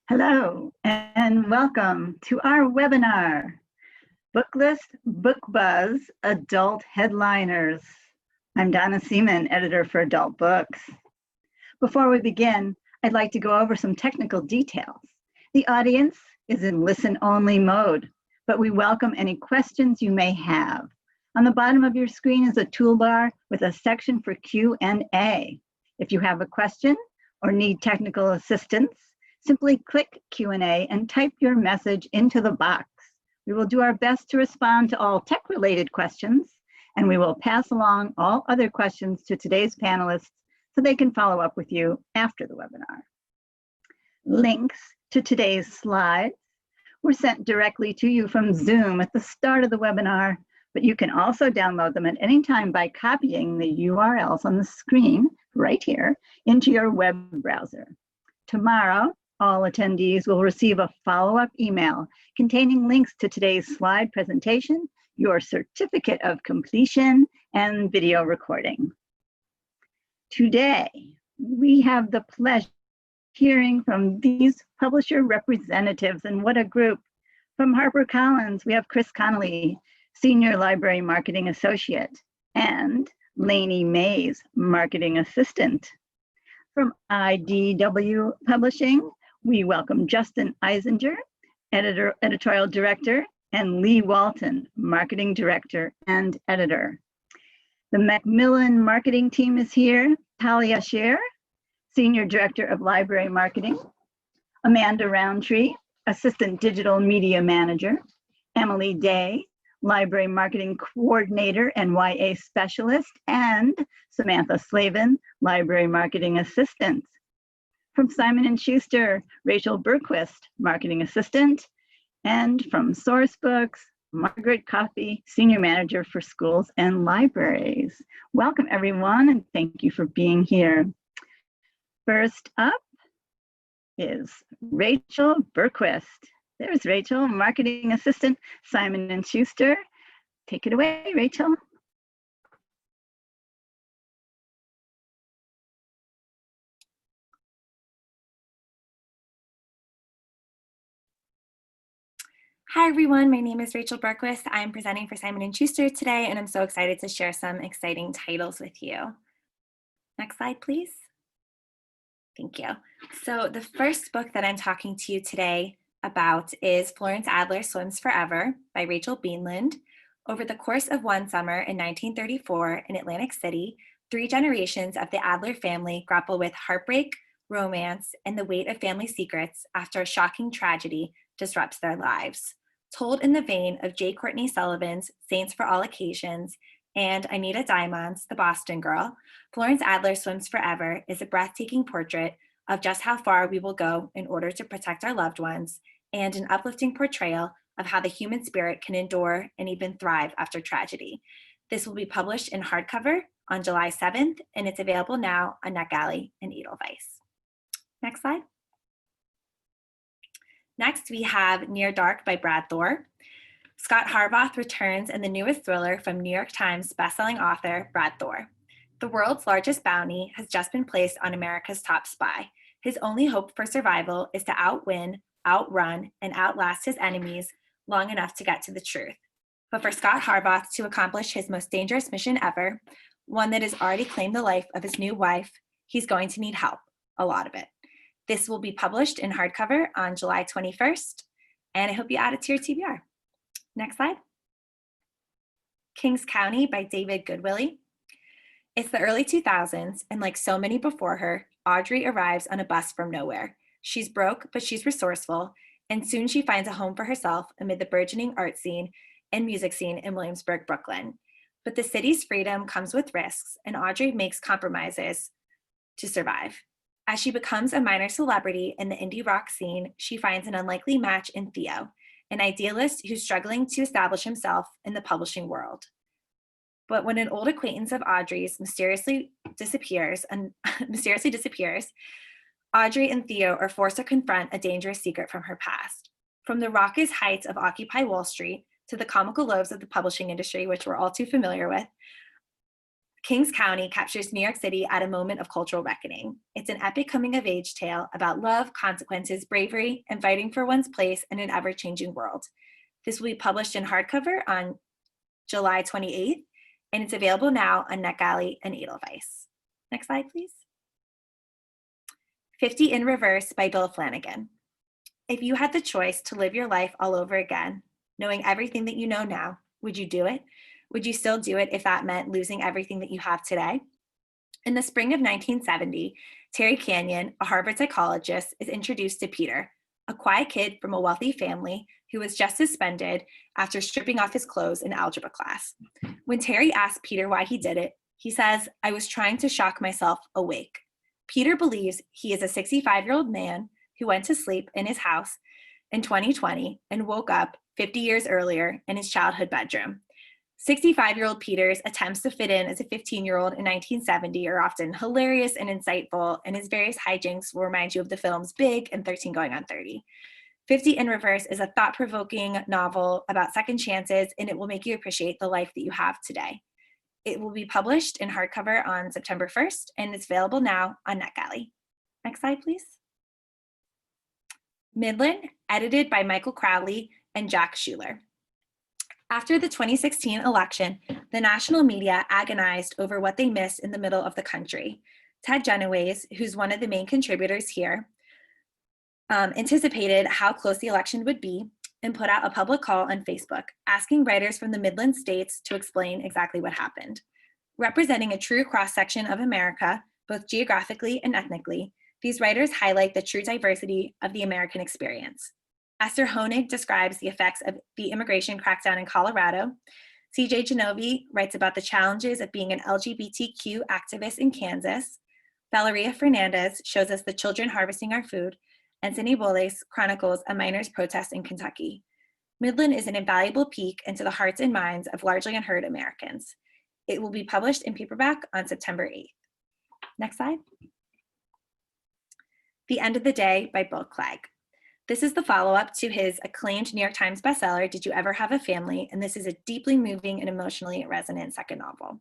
Hello and welcome to our webinar, Booklist Book Buzz Adult Headliners. I'm Donna Seaman, editor for Adult Books. Before we begin, I'd like to go over some technical details. The audience is in listen-only mode, but we welcome any questions you may have. On the bottom of your screen is a toolbar with a section for Q&A. If you have a question or need technical assistance, simply click Q&A and type your message into the box. We will do our best to respond to all tech-related questions, and we will pass along all other questions to today's panelists so they can follow up with you after the webinar. Links to today's slides were sent directly to you from Zoom at the start of the webinar, but you can also download them at any time by copying the URLs on the screen right here into your web browser. Tomorrow, all attendees will receive a follow-up email containing links to today's slide presentation, your certificate of completion, and video recording. Today, we have the pleasure of hearing from these publisher representatives, and what a group. From HarperCollins, we have Chris Connolly, Senior Library Marketing Associate, and Lainey Mays, Marketing Assistant. From IDW Publishing, we welcome Justin Eisinger, Editorial Director, and Lee Walton, Marketing Director and Editor. The Macmillan marketing team is here. Talia Scher, Senior Director of Library Marketing. Amanda Roundtree, Assistant Digital Media Manager. Emily Day, Library Marketing Coordinator and YA Specialist. And Samantha Slavin, Library Marketing Assistant. From Simon & Schuster, Rachel Berquist, Marketing Assistant, and from Sourcebooks, Margaret Coffey, Senior Manager for Schools and Libraries. Welcome everyone, and thank you for being here. First up is Rachel Berquist. There's Rachel, Marketing Assistant, Simon & Schuster. Take it away, Rachel. Hi everyone, my name is Rachel Berquist. I'm presenting for Simon & Schuster today, and I'm so excited to share some exciting titles with you. Next slide, please. Thank you. So the first book that I'm talking to you today about is Florence Adler Swims Forever by Rachel Beanland. Over the course of one summer in 1934 in Atlantic City, 3 generations of the Adler family grapple with heartbreak, romance, and the weight of family secrets after a shocking tragedy disrupts their lives. Told in the vein of J. Courtney Sullivan's Saints for All Occasions and Anita Diamond's The Boston Girl, Florence Adler Swims Forever is a breathtaking portrait of just how far we will go in order to protect our loved ones, and an uplifting portrayal of how the human spirit can endure and even thrive after tragedy. This will be published in hardcover on July 7th, and it's available now on NetGalley and Edelweiss. Next slide. Next, we have Near Dark by Brad Thor. Scott Harbaugh returns in the newest thriller from New York Times bestselling author Brad Thor. The world's largest bounty has just been placed on America's top spy. His only hope for survival is to outwin, outrun, and outlast his enemies long enough to get to the truth. But for Scott Harbaugh to accomplish his most dangerous mission ever, one that has already claimed the life of his new wife, he's going to need help, a lot of it. This will be published in hardcover on July 21st, and I hope you add it to your TBR. Next slide. Kings County by David Goodwillie. It's the early 2000s, and like so many before her, Audrey arrives on a bus from nowhere. She's broke, but she's resourceful, and soon she finds a home for herself amid the burgeoning art scene and music scene in Williamsburg, Brooklyn. But the city's freedom comes with risks, and Audrey makes compromises to survive. As she becomes a minor celebrity in the indie rock scene, she finds an unlikely match in Theo, an idealist who's struggling to establish himself in the publishing world. But when an old acquaintance of Audrey's mysteriously disappears, Audrey and Theo are forced to confront a dangerous secret from her past. From the raucous heights of Occupy Wall Street to the comical lows of the publishing industry, which we're all too familiar with, Kings County captures New York City at a moment of cultural reckoning. It's an epic coming-of-age tale about love, consequences, bravery, and fighting for one's place in an ever-changing world. This will be published in hardcover on July 28th, and it's available now on NetGalley and Edelweiss. Next slide, please. 50 in Reverse by Bill Flanagan. If you had the choice to live your life all over again, knowing everything that you know now, would you do it? Would you still do it if that meant losing everything that you have today? In the spring of 1970, Terry Canyon, a Harvard psychologist, is introduced to Peter, a quiet kid from a wealthy family who was just suspended after stripping off his clothes in algebra class. When Terry asks Peter why he did it, he says, "I was trying to shock myself awake." Peter believes he is a 65-year-old man who went to sleep in his house in 2020 and woke up 50 years earlier in his childhood bedroom. 65-year-old Peter's attempts to fit in as a 15-year-old in 1970 are often hilarious and insightful, and his various hijinks will remind you of the films Big and 13 Going on 30. 50 in Reverse is a thought-provoking novel about second chances, and it will make you appreciate the life that you have today. It will be published in hardcover on September 1st, and it's available now on NetGalley. Next slide, please. Midland, edited by Michael Crowley and Jack Schuler. After the 2016 election, the national media agonized over what they missed in the middle of the country. Ted Genoways, who's one of the main contributors here, anticipated how close the election would be and put out a public call on Facebook, asking writers from the Midland states to explain exactly what happened. Representing a true cross-section of America, both geographically and ethnically, these writers highlight the true diversity of the American experience. Esther Honig describes the effects of the immigration crackdown in Colorado. CJ Genovi writes about the challenges of being an LGBTQ activist in Kansas. Valeria Fernandez shows us the children harvesting our food. And Cindy Boles chronicles a miners' protest in Kentucky. Midland is an invaluable peek into the hearts and minds of largely unheard Americans. It will be published in paperback on September 8th. Next slide. The End of the Day by Bill Clegg. This is the follow-up to his acclaimed New York Times bestseller, Did You Ever Have a Family? And this is a deeply moving and emotionally resonant second novel.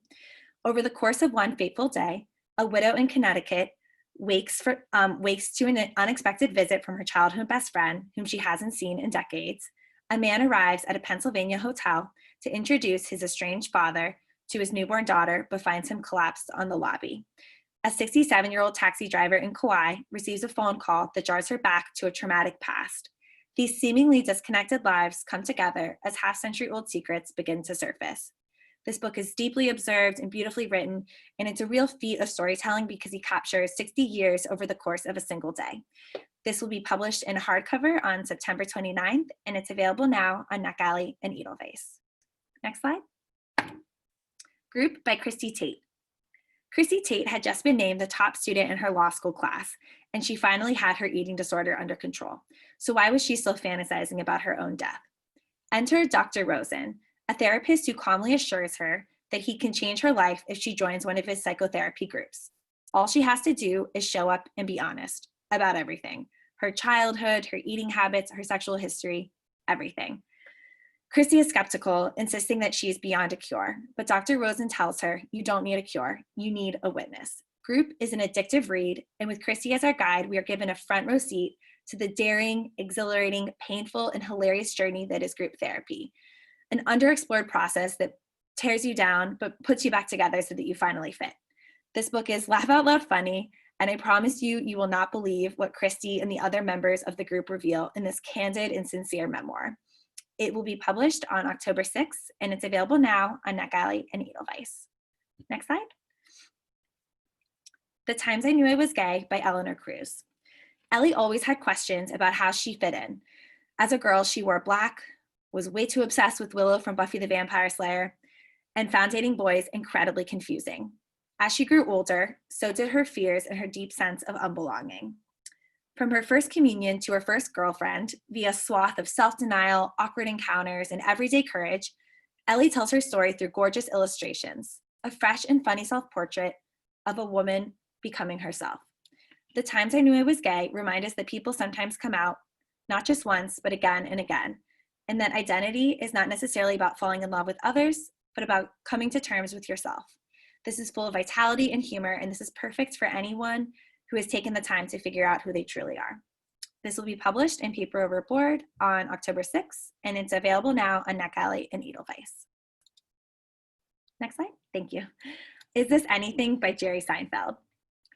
Over the course of one fateful day, a widow in Connecticut wakes to an unexpected visit from her childhood best friend, whom she hasn't seen in decades. A man arrives at a Pennsylvania hotel to introduce his estranged father to his newborn daughter, but finds him collapsed on the lobby. A 67-year-old taxi driver in Kauai receives a phone call that jars her back to a traumatic past. These seemingly disconnected lives come together as half-century-old secrets begin to surface. This book is deeply observed and beautifully written, and it's a real feat of storytelling because he captures 60 years over the course of a single day. This will be published in hardcover on September 29th, and it's available now on NetGalley and Edelweiss. Next slide. Group by Christy Tate. Christy Tate had just been named the top student in her law school class, and she finally had her eating disorder under control. So why was she still fantasizing about her own death? Enter Dr. Rosen, a therapist who calmly assures her that he can change her life if she joins one of his psychotherapy groups. All she has to do is show up and be honest about everything: her childhood, her eating habits, her sexual history, everything. Christy is skeptical, insisting that she is beyond a cure, but Dr. Rosen tells her, you don't need a cure, you need a witness. Group is an addictive read, and with Christy as our guide, we are given a front row seat to the daring, exhilarating, painful, and hilarious journey that is group therapy. An underexplored process that tears you down, but puts you back together so that you finally fit. This book is laugh out loud funny, and I promise you, you will not believe what Christy and the other members of the group reveal in this candid and sincere memoir. It will be published on October 6th, and it's available now on NetGalley and Edelweiss. Next slide. The Times I Knew I Was Gay by Eleanor Cruz. Ellie always had questions about how she fit in. As a girl, she wore black, was way too obsessed with Willow from Buffy the Vampire Slayer, and found dating boys incredibly confusing. As she grew older, so did her fears and her deep sense of unbelonging. From her first communion to her first girlfriend, via swath of self-denial, awkward encounters, and everyday courage, Ellie tells her story through gorgeous illustrations, a fresh and funny self-portrait of a woman becoming herself. The Times I Knew I Was Gay remind us that people sometimes come out, not just once, but again and again, and that identity is not necessarily about falling in love with others, but about coming to terms with yourself. This is full of vitality and humor, and this is perfect for anyone who has taken the time to figure out who they truly are. This will be published in Paper Over Board on October 6th, and it's available now on NetGalley and Edelweiss. Next slide. Thank you. Is This Anything by Jerry Seinfeld?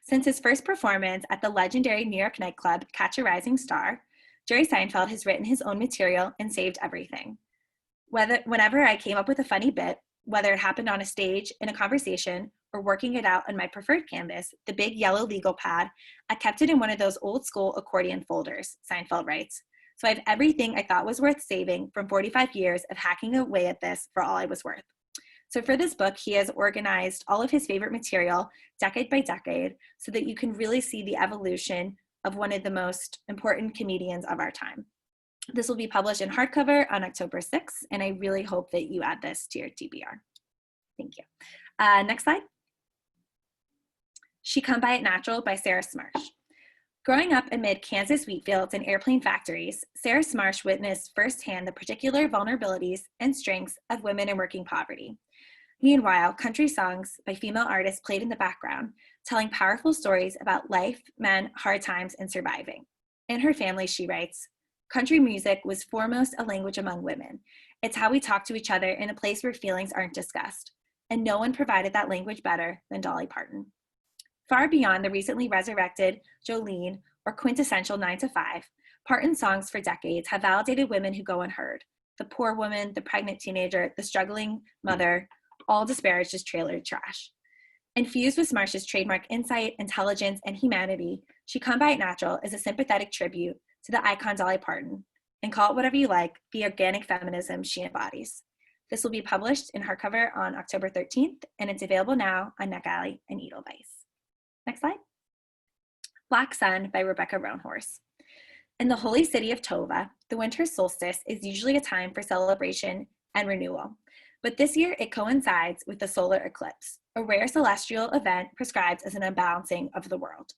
Since his first performance at the legendary New York nightclub Catch a Rising Star, Jerry Seinfeld has written his own material and saved everything. Whenever I came up with a funny bit, whether it happened on a stage, in a conversation, or working it out on my preferred canvas, the big yellow legal pad, I kept it in one of those old school accordion folders, Seinfeld writes. So I have everything I thought was worth saving from 45 years of hacking away at this for all I was worth. So for this book, he has organized all of his favorite material decade by decade so that you can really see the evolution of one of the most important comedians of our time. This will be published in hardcover on October 6th, and I really hope that you add this to your TBR. Thank you. Next slide. She Come By It Natural by Sarah Smarsh. Growing up amid Kansas wheat fields and airplane factories, Sarah Smarsh witnessed firsthand the particular vulnerabilities and strengths of women in working poverty. Meanwhile, country songs by female artists played in the background, telling powerful stories about life, men, hard times, and surviving. In her family, she writes, country music was foremost a language among women. It's how we talk to each other in a place where feelings aren't discussed. And no one provided that language better than Dolly Parton. Far beyond the recently resurrected Jolene or quintessential 9 to 5, Parton's songs for decades have validated women who go unheard. The poor woman, the pregnant teenager, the struggling mother, all disparaged as trailer trash. Infused with Smarsh's trademark insight, intelligence, and humanity, She Come By It Natural is a sympathetic tribute to the icon Dolly Parton, and call it whatever you like, the organic feminism she embodies. This will be published in hardcover on October 13th, and it's available now on NetGalley and Edelweiss. Next slide. Black Sun by Rebecca Roanhorse. In the holy city of Tova, the winter solstice is usually a time for celebration and renewal. But this year it coincides with the solar eclipse, a rare celestial event prescribed as an unbalancing of the world.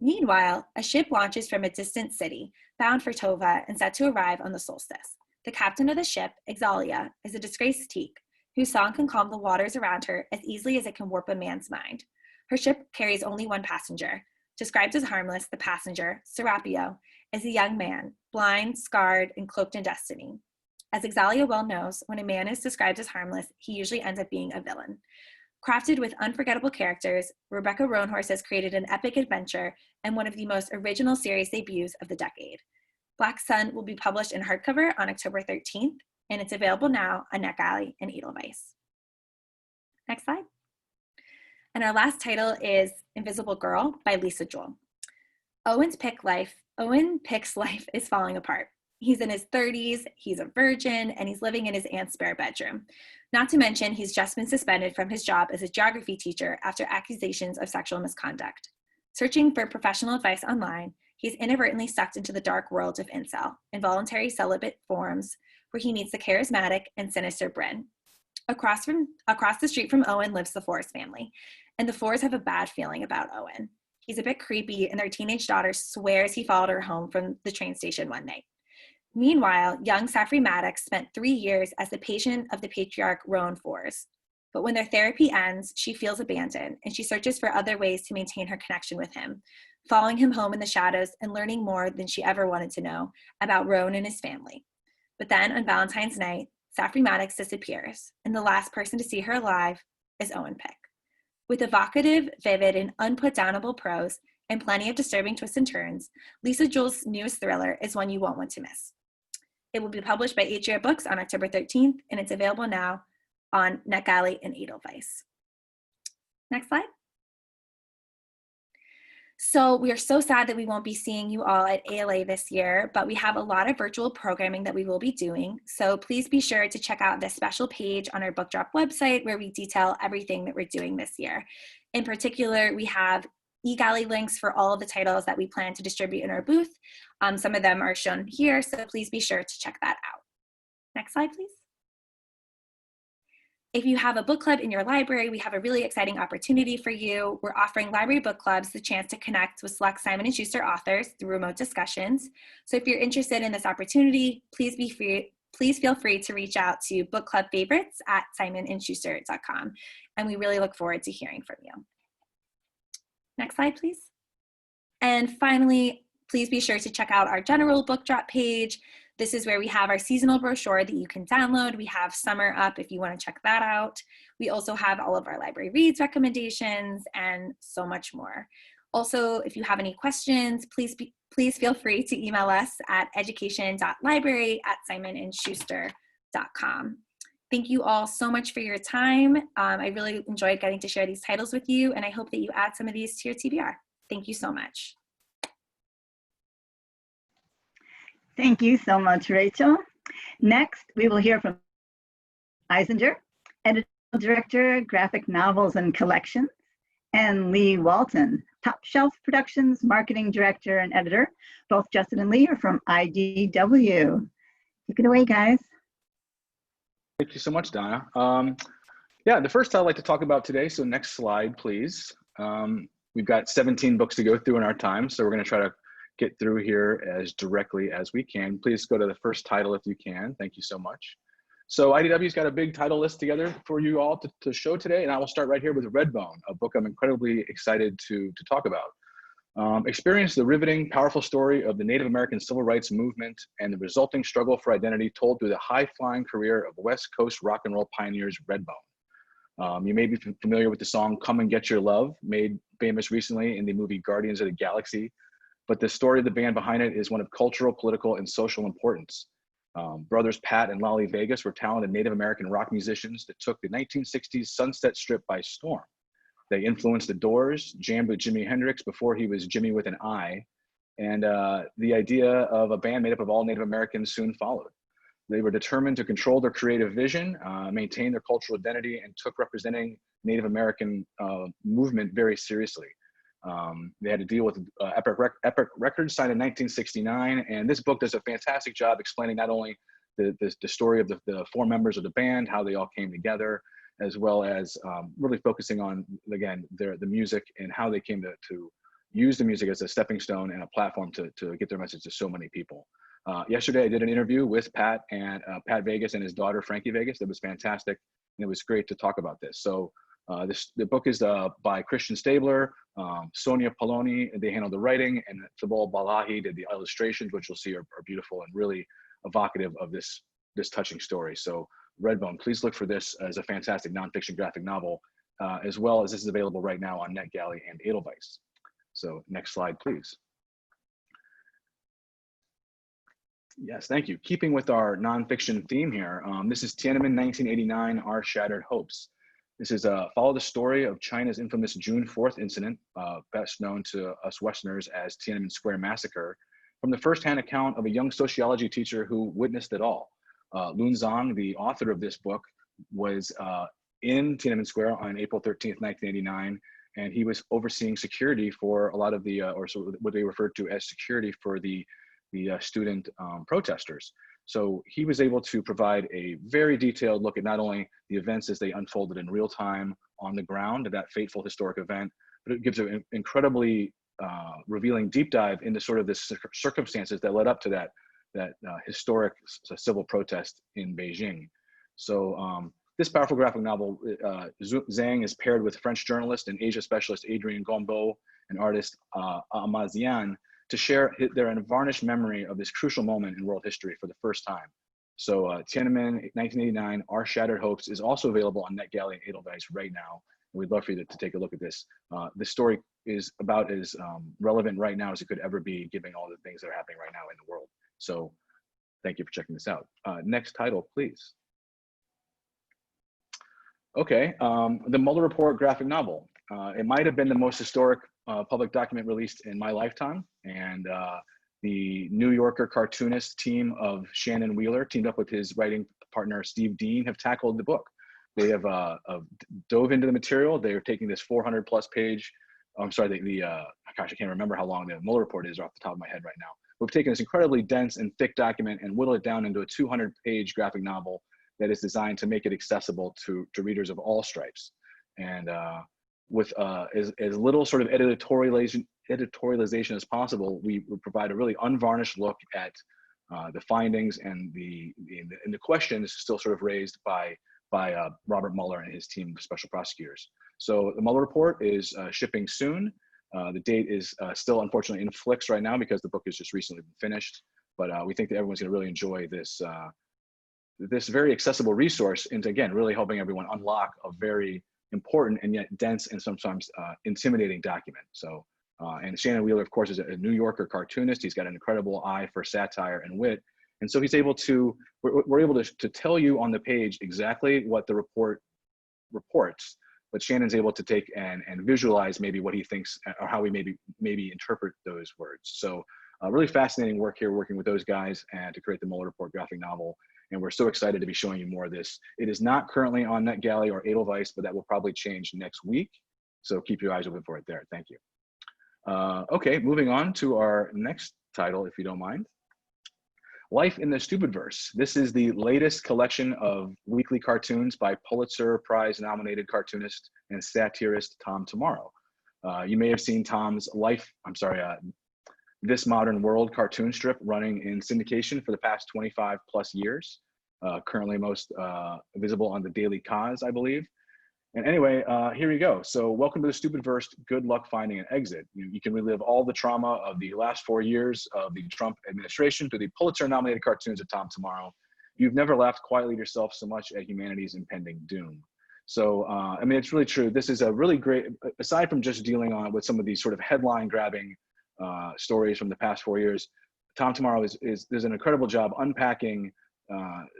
Meanwhile, a ship launches from a distant city, bound for Tova and set to arrive on the solstice. The captain of the ship, Exalia, is a disgraced teak, whose song can calm the waters around her as easily as it can warp a man's mind. Her ship carries only one passenger. Described as harmless, the passenger, Serapio, is a young man, blind, scarred, and cloaked in destiny. As Exalia well knows, when a man is described as harmless, he usually ends up being a villain. Crafted with unforgettable characters, Rebecca Roanhorse has created an epic adventure and one of the most original series debuts of the decade. Black Sun will be published in hardcover on October 13th, and it's available now on NetGalley and Edelweiss. Next slide. And our last title is Invisible Girl by Lisa Joel. Owen Pick's life is falling apart. He's in his 30s, he's a virgin, and he's living in his aunt's spare bedroom. Not to mention, he's just been suspended from his job as a geography teacher after accusations of sexual misconduct. Searching for professional advice online, he's inadvertently sucked into the dark world of incel, involuntary celibate forums, where he meets the charismatic and sinister Bryn. Across the street from Owen lives the Forrest family, and the Forrests have a bad feeling about Owen. He's a bit creepy, and their teenage daughter swears he followed her home from the train station one night. Meanwhile, young Safri Maddox spent 3 years as the patient of the patriarch Rowan Forrest. But when their therapy ends, she feels abandoned, and she searches for other ways to maintain her connection with him, following him home in the shadows and learning more than she ever wanted to know about Rowan and his family. But then, on Valentine's night, Safri Maddox disappears, and the last person to see her alive is Owen Pick. With evocative, vivid, and unputdownable prose, and plenty of disturbing twists and turns, Lisa Joel's newest thriller is one you won't want to miss. It will be published by HRA Books on October 13th, and it's available now on NetGalley and Edelweiss. Next slide. So we are so sad that we won't be seeing you all at ALA this year, but we have a lot of virtual programming that we will be doing. So please be sure to check out the special page on our Book Drop website where we detail everything that we're doing this year. In particular, we have eGalley links for all of the titles that we plan to distribute in our booth. Some of them are shown here, so please be sure to check that out. Next slide, please. If you have a book club in your library, we have a really exciting opportunity for you. We're offering library book clubs the chance to connect with select Simon & Schuster authors through remote discussions. So if you're interested in this opportunity, please please feel free to reach out to book club favorites at simonandschuster.com. And we really look forward to hearing from you. Next slide, please. And finally, please be sure to check out our general book drop page. This is where we have our seasonal brochure that you can download. We have summer up if you want to check that out. We also have all of our library reads recommendations and so much more. Also, if you have any questions, please feel free to email us at education.library@simonandschuster.com. Thank you all so much for your time. I really enjoyed getting to share these titles with you, and I hope that you add some of these to your TBR. Thank you so much. Thank you so much, Rachel. Next, we will hear from Eisinger, Editorial Director, Graphic Novels and Collections, and Lee Walton, Top Shelf Productions, Marketing Director and Editor. Both Justin and Lee are from IDW. Take it away, guys. Thank you so much, Donna. Yeah, the first I'd like to talk about today, so next slide, please. We've got 17 books to go through in our time, so we're going to try to get through here as directly as we can. Please go to the first title if you can. Thank you so much. So IDW's got a big title list together for you all to show today, and I will start right here with Redbone, a book I'm incredibly excited to talk about. Experience the riveting, powerful story of the Native American civil rights movement and the resulting struggle for identity told through the high-flying career of West Coast rock and roll pioneers Redbone. You may be familiar with the song Come and Get Your Love, made famous recently in the movie Guardians of the Galaxy, but the story of the band behind it is one of cultural, political, and social importance. Brothers Pat and Lolly Vegas were talented Native American rock musicians that took the 1960s Sunset Strip by storm. They influenced The Doors, jammed with Jimi Hendrix before he was Jimmy with an I, and the idea of a band made up of all Native Americans soon followed. They were determined to control their creative vision, maintain their cultural identity, and took representing Native American movement very seriously. They had to deal with Epic Records signed in 1969, and this book does a fantastic job explaining not only the story of the four members of the band, how they all came together, as well as really focusing on, again, the music and how they came to use the music as a stepping stone and a platform to get their message to so many people. Yesterday, I did an interview with Pat Vegas and his daughter, Frankie Vegas. That was fantastic, and it was great to talk about this. So the book is by Christian Stabler, Sonia Poloni, they handled the writing, and Sabal Balahi did the illustrations, which you'll see are beautiful and really evocative of this touching story. So Redbone, please look for this as a fantastic nonfiction graphic novel, as well as this is available right now on NetGalley and Edelweiss. So next slide, please. Yes, thank you. Keeping with our nonfiction theme here, this is Tiananmen 1989, Our Shattered Hopes. This is follow the story of China's infamous June 4th incident, best known to us Westerners as Tiananmen Square Massacre, from the firsthand account of a young sociology teacher who witnessed it all. Lun Zhang, the author of this book, was in Tiananmen Square on April 13th, 1989, and he was overseeing security for a lot of the, what they referred to as security for the student protesters. So he was able to provide a very detailed look at not only the events as they unfolded in real time on the ground of that fateful historic event, but it gives an incredibly revealing deep dive into sort of the circumstances that led up to that historic civil protest in Beijing. So this powerful graphic novel, Zhang is paired with French journalist and Asia specialist Adrian Gombeau and artist Amazian to share their unvarnished memory of this crucial moment in world history for the first time. So Tiananmen 1989, Our Shattered Hopes is also available on NetGalley and Edelweiss right now. And we'd love for you to take a look at this. This story is about as relevant right now as it could ever be, given all the things that are happening right now in the world. So thank you for checking this out. Next title, please. Okay, the Mueller Report graphic novel. It might have been the most historic public document released in my lifetime, and the New Yorker cartoonist team of Shannon Wheeler, teamed up with his writing partner Steve Dean, have tackled the book. They have dove into the material. They are taking this 400+ page, I'm sorry, gosh, I can't remember how long the Mueller Report is off the top of my head right now. We've taken this incredibly dense and thick document and whittled it down into a 200-page graphic novel that is designed to make it accessible to readers of all stripes. And with as little sort of editorialization as possible, we provide a really unvarnished look at the findings and the questions still sort of raised by Robert Mueller and his team of special prosecutors. So the Mueller report is shipping soon. The date is still unfortunately in flix right now because the book has just recently been finished. But we think that everyone's going to really enjoy this this very accessible resource into, again, really helping everyone unlock a very important and yet dense and sometimes intimidating document. So, and Shannon Wheeler, of course, is a New Yorker cartoonist. He's got an incredible eye for satire and wit. And so he's able to, we're able to tell you on the page exactly what the report reports, but Shannon's able to take and visualize maybe what he thinks or how we maybe interpret those words. So really fascinating work here, working with those guys and to create the Mueller Report graphic novel. And we're so excited to be showing you more of this. It is not currently on NetGalley or Edelweiss, but that will probably change next week. So keep your eyes open for it there. Thank you. Okay, moving on to our next title, if you don't mind. Life in the Stupidverse. This is the latest collection of weekly cartoons by Pulitzer Prize nominated cartoonist and satirist Tom Tomorrow. You may have seen Tom's This Modern World cartoon strip running in syndication for the past 25 plus years. Currently most visible on the Daily Cause, I believe. And anyway, here we go. So welcome to the Stupidverse. Good luck finding an exit. You can relive all the trauma of the last 4 years of the Trump administration through the Pulitzer-nominated cartoons of Tom Tomorrow. You've never laughed quietly to yourself so much at humanity's impending doom. So, I mean, it's really true. This is a really great, aside from just dealing on with some of these sort of headline-grabbing stories from the past 4 years, Tom Tomorrow does an incredible job unpacking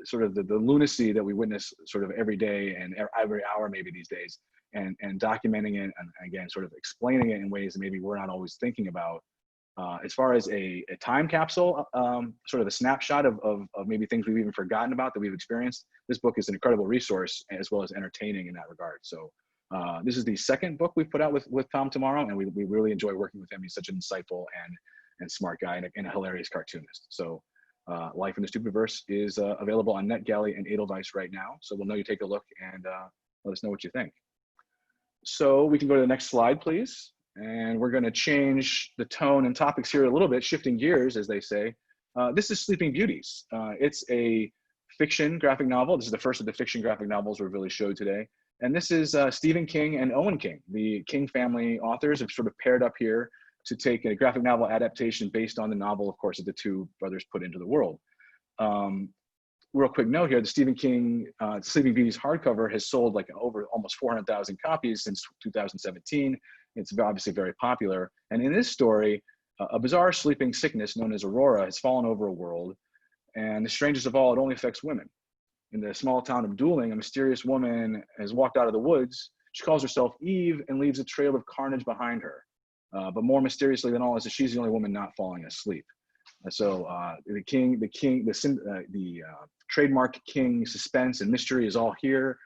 sort of the lunacy that we witness sort of every day and every hour maybe these days, and documenting it and again sort of explaining it in ways that maybe we're not always thinking about. As far as a time capsule, sort of a snapshot of maybe things we've even forgotten about that we've experienced, this book is an incredible resource as well as entertaining in that regard. So this is the second book we've put out with Tom Tomorrow, and we really enjoy working with him. He's such an insightful and smart guy and a hilarious cartoonist. So Life in the Stupidverse is available on NetGalley and Edelweiss right now. So we'll know you take a look and let us know what you think. So we can go to the next slide, please. And we're going to change the tone and topics here a little bit, shifting gears, as they say. This is Sleeping Beauties. It's a fiction graphic novel. This is the first of the fiction graphic novels we've really showed today. And this is Stephen King and Owen King. The King family authors have sort of paired up here to take a graphic novel adaptation based on the novel, of course, that the two brothers put into the world. Real quick note here, the Stephen King Sleeping Beauties hardcover has sold like over almost 400,000 copies since 2017. It's obviously very popular. And in this story, a bizarre sleeping sickness known as Aurora has fallen over a world. And the strangest of all, it only affects women. In the small town of Dooling, a mysterious woman has walked out of the woods. She calls herself Eve and leaves a trail of carnage behind her. But more mysteriously than all is that she's the only woman not falling asleep. So the trademark King suspense and mystery is all here.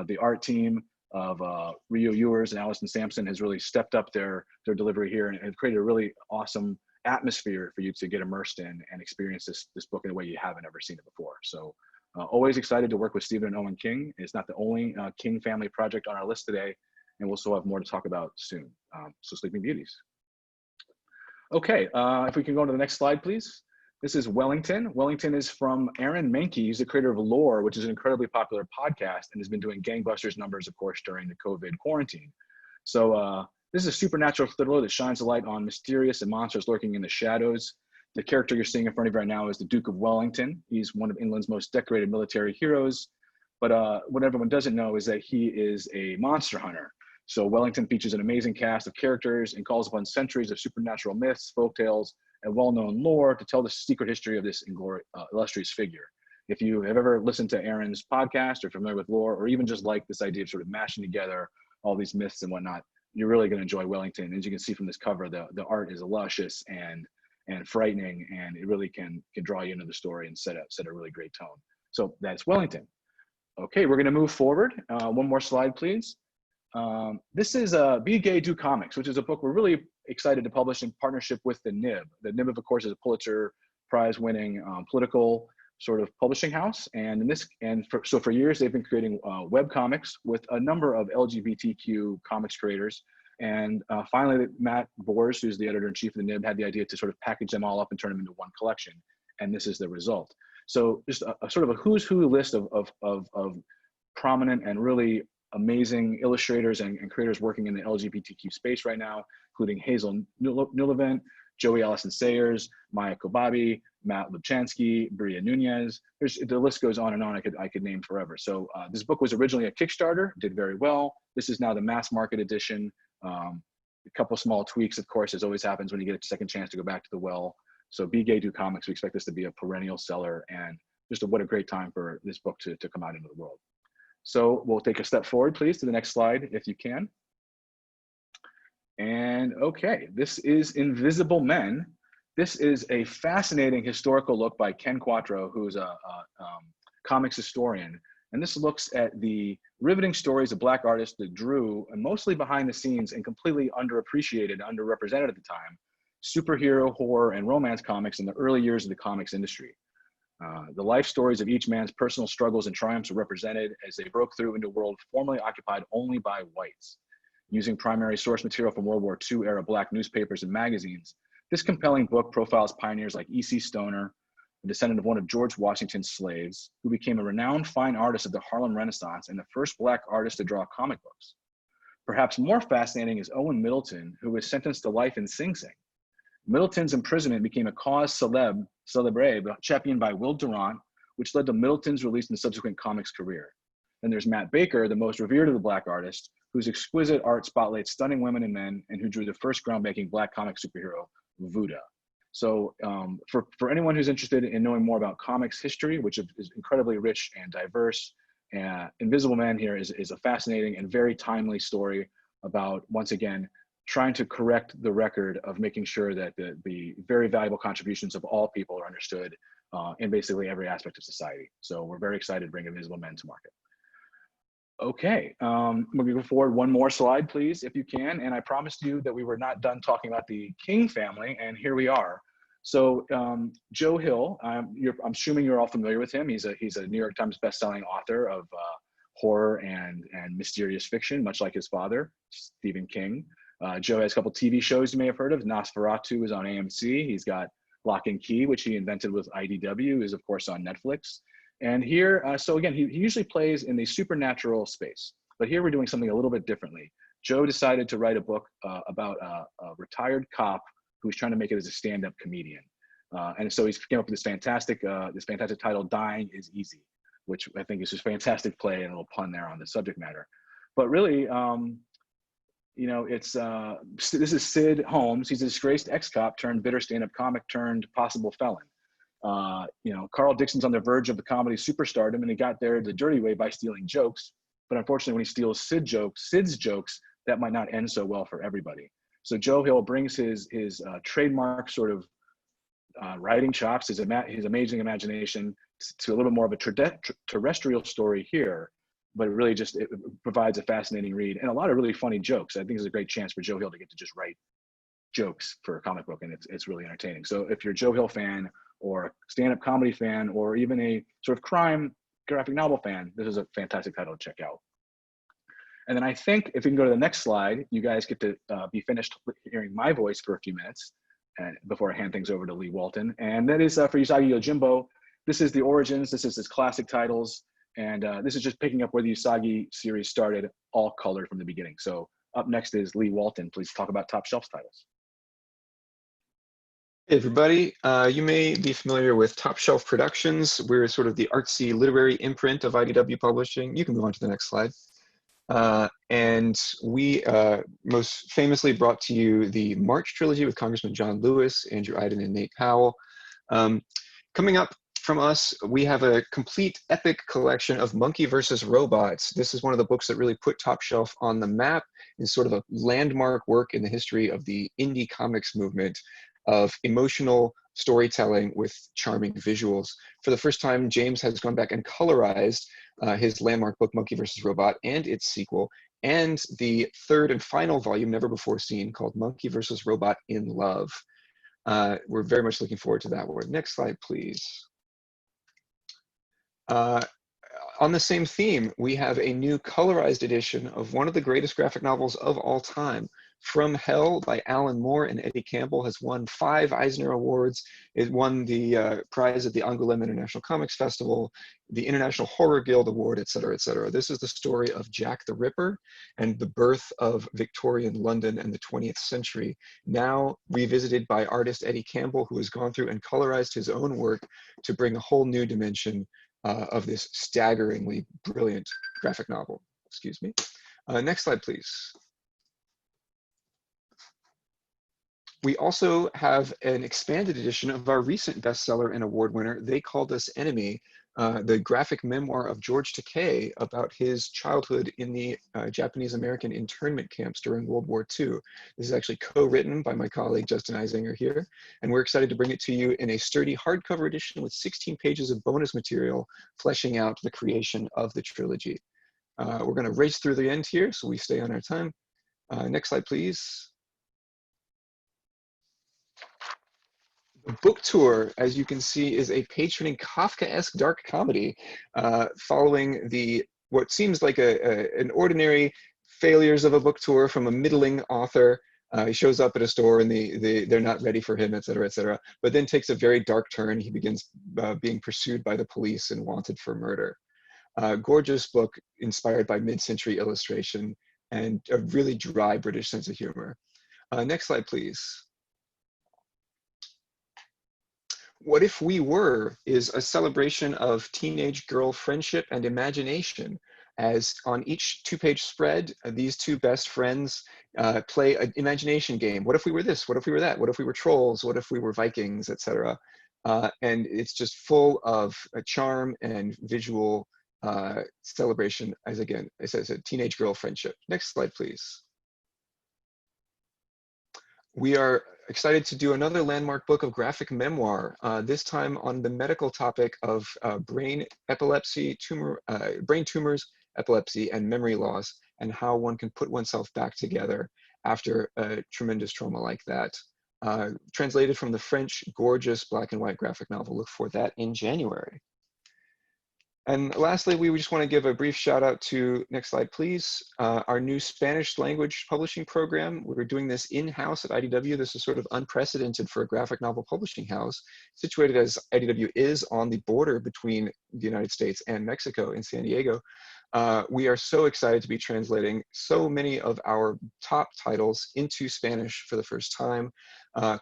The art team of Rio Ewers and Allison Sampson has really stepped up their delivery here and have created a really awesome atmosphere for you to get immersed in and experience this book in a way you haven't ever seen it before. So always excited to work with Stephen and Owen King. It's not the only King family project on our list today, and we'll still have more to talk about soon. So Sleeping Beauties. Okay, if we can go to the next slide, please. This is Wellington. Wellington is from Aaron Mahnke. He's the creator of Lore, which is an incredibly popular podcast and has been doing gangbusters numbers, of course, during the COVID quarantine. So this is a supernatural thriller that shines a light on mysterious and monsters lurking in the shadows. The character you're seeing in front of you right now is the Duke of Wellington. He's one of England's most decorated military heroes. But what everyone doesn't know is that he is a monster hunter. So Wellington features an amazing cast of characters and calls upon centuries of supernatural myths, folktales, and well-known lore to tell the secret history of this illustrious figure. If you have ever listened to Aaron's podcast or familiar with lore, or even just like this idea of sort of mashing together all these myths and whatnot, you're really going to enjoy Wellington. As you can see from this cover, the art is luscious and frightening, and it really can draw you into the story and set a really great tone. So that's Wellington. Okay, we're going to move forward. One more slide, please. This is Be Gay, Do Comics, which is a book we're really excited to publish in partnership with the Nib. The Nib, of course, is a Pulitzer Prize-winning political sort of publishing house, and for years they've been creating web comics with a number of LGBTQ comics creators. And finally, Matt Bors, who's the editor-in-chief of the Nib, had the idea to sort of package them all up and turn them into one collection. and this is the result. So just a sort of a who's who list of prominent and really amazing illustrators and creators working in the LGBTQ space right now, including Hazel Nullevent, Joey Allison Sayers, Maya Kobabe, Matt Lubchansky, Bria Nunez. The list goes on and on. I could name forever. So this book was originally a Kickstarter, did very well. This is now the mass market edition. A couple small tweaks, of course, as always happens when you get a second chance to go back to the well. So Be Gay, Do Comics. We expect this to be a perennial seller, and just what a great time for this book to come out into the world. So we'll take a step forward, please, to the next slide, if you can. And okay, this is Invisible Men. This is a fascinating historical look by Ken Quattro, who's a comics historian. And this looks at the riveting stories of Black artists that drew, and mostly behind the scenes and completely underappreciated, underrepresented at the time, superhero, horror, and romance comics in the early years of the comics industry. The life stories of each man's personal struggles and triumphs are represented as they broke through into a world formerly occupied only by whites. Using primary source material from World War II era Black newspapers and magazines, this compelling book profiles pioneers like E.C. Stoner, a descendant of one of George Washington's slaves, who became a renowned fine artist of the Harlem Renaissance and the first Black artist to draw comic books. Perhaps more fascinating is Owen Middleton, who was sentenced to life in Sing Sing. Middleton's imprisonment became a cause célèbre championed by Will Durant, which led to Middleton's release and subsequent comics career. Then there's Matt Baker, the most revered of the Black artists, whose exquisite art spotlights stunning women and men, and who drew the first groundbreaking Black comic superhero, Vuda. So for anyone who's interested in knowing more about comics history, which is incredibly rich and diverse, Invisible Man here is a fascinating and very timely story about, once again, trying to correct the record of making sure that the very valuable contributions of all people are understood in basically every aspect of society. So we're very excited to bring Invisible Men to market. Okay, we're gonna go forward one more slide, please, if you can. And I promised you that we were not done talking about the King family, and here we are. So Joe Hill, I'm assuming you're all familiar with him. He's a New York Times bestselling author of horror and mysterious fiction, much like his father, Stephen King. Joe has a couple TV shows you may have heard of. Nosferatu is on AMC. He's got Lock and Key, which he invented with IDW, is of course on Netflix. And here, so again, he usually plays in the supernatural space, but here we're doing something a little bit differently. Joe decided to write a book about a retired cop who's trying to make it as a stand-up comedian. And so he's came up with this fantastic title, Dying is Easy, which I think is just fantastic play and a little pun there on the subject matter. But really, you know, this is Sid Holmes. He's a disgraced ex-cop turned bitter stand-up comic turned possible felon. You know, Carl Dixon's on the verge of the comedy superstardom, and he got there the dirty way by stealing jokes. But unfortunately, when he steals Sid's jokes, that might not end so well for everybody. So Joe Hill brings his trademark sort of writing chops, his amazing imagination to a little bit more of a terrestrial story here. But it really it provides a fascinating read and a lot of really funny jokes. I think it's a great chance for Joe Hill to get to just write jokes for a comic book, and it's really entertaining. So if you're a Joe Hill fan or a stand-up comedy fan or even a sort of crime graphic novel fan, this is a fantastic title to check out. And then I think if we can go to the next slide, you guys get to be finished hearing my voice for a few minutes before I hand things over to Lee Walton. And that is for Usagi Yojimbo. This is the origins, this is his classic titles. And this is just picking up where the Usagi series started, all colored from the beginning. So up next is Lee Walton. Please talk about Top Shelf titles. Hey everybody, you may be familiar with Top Shelf Productions. We're sort of the artsy literary imprint of IDW Publishing. You can move on to the next slide. And we most famously brought to you the March trilogy with Congressman John Lewis, Andrew Iden, and Nate Powell. Coming up from us, we have a complete epic collection of Monkey vs. Robots. This is one of the books that really put Top Shelf on the map in sort of a landmark work in the history of the indie comics movement of emotional storytelling with charming visuals. For the first time, James has gone back and colorized his landmark book, Monkey vs. Robot, and its sequel, and the third and final volume, never before seen, called Monkey vs. Robot in Love. We're very much looking forward to that one. Next slide, please. On the same theme, we have a new colorized edition of one of the greatest graphic novels of all time, From Hell by Alan Moore and Eddie Campbell has won 5 Eisner Awards. It won the prize at the Angoulême International Comics Festival, the International Horror Guild Award, et cetera, et cetera. This is the story of Jack the Ripper and the birth of Victorian London and the 20th century, now revisited by artist Eddie Campbell, who has gone through and colorized his own work to bring a whole new dimension of this staggeringly brilliant graphic novel. Excuse me. Next slide, please. We also have an expanded edition of our recent bestseller and award winner, They Called Us Enemy, the graphic memoir of George Takei about his childhood in the Japanese-American internment camps during World War II. This is actually co-written by my colleague Justin Eisinger here, and we're excited to bring it to you in a sturdy hardcover edition with 16 pages of bonus material fleshing out the creation of the trilogy. We're going to race through the end here, so we stay on our time. Next slide, please. The book tour, as you can see, is a patroning Kafkaesque dark comedy following what seems like an ordinary failures of a book tour from a middling author. He shows up at a store and they're not ready for him, et cetera, but then takes a very dark turn. He begins being pursued by the police and wanted for murder. Gorgeous book inspired by mid-century illustration and a really dry British sense of humor. Next slide, please. What If We Were is a celebration of teenage girl friendship and imagination, as on each 2-page spread, these two best friends play an imagination game. What if we were this? What if we were that? What if we were trolls? What if we were Vikings, etc. And it's just full of charm and visual celebration as, again, it says a teenage girl friendship. Next slide, please. We are excited to do another landmark book of graphic memoir, this time on the medical topic of brain tumors, epilepsy, and memory loss, and how one can put oneself back together after a tremendous trauma like that. Translated from the French, gorgeous black and white graphic novel. Look for that in January. And lastly, we just want to give a brief shout out to, next slide please, our new Spanish language publishing program. We're doing this in-house at IDW. This is sort of unprecedented for a graphic novel publishing house, situated as IDW is on the border between the United States and Mexico in San Diego. We are so excited to be translating so many of our top titles into Spanish for the first time.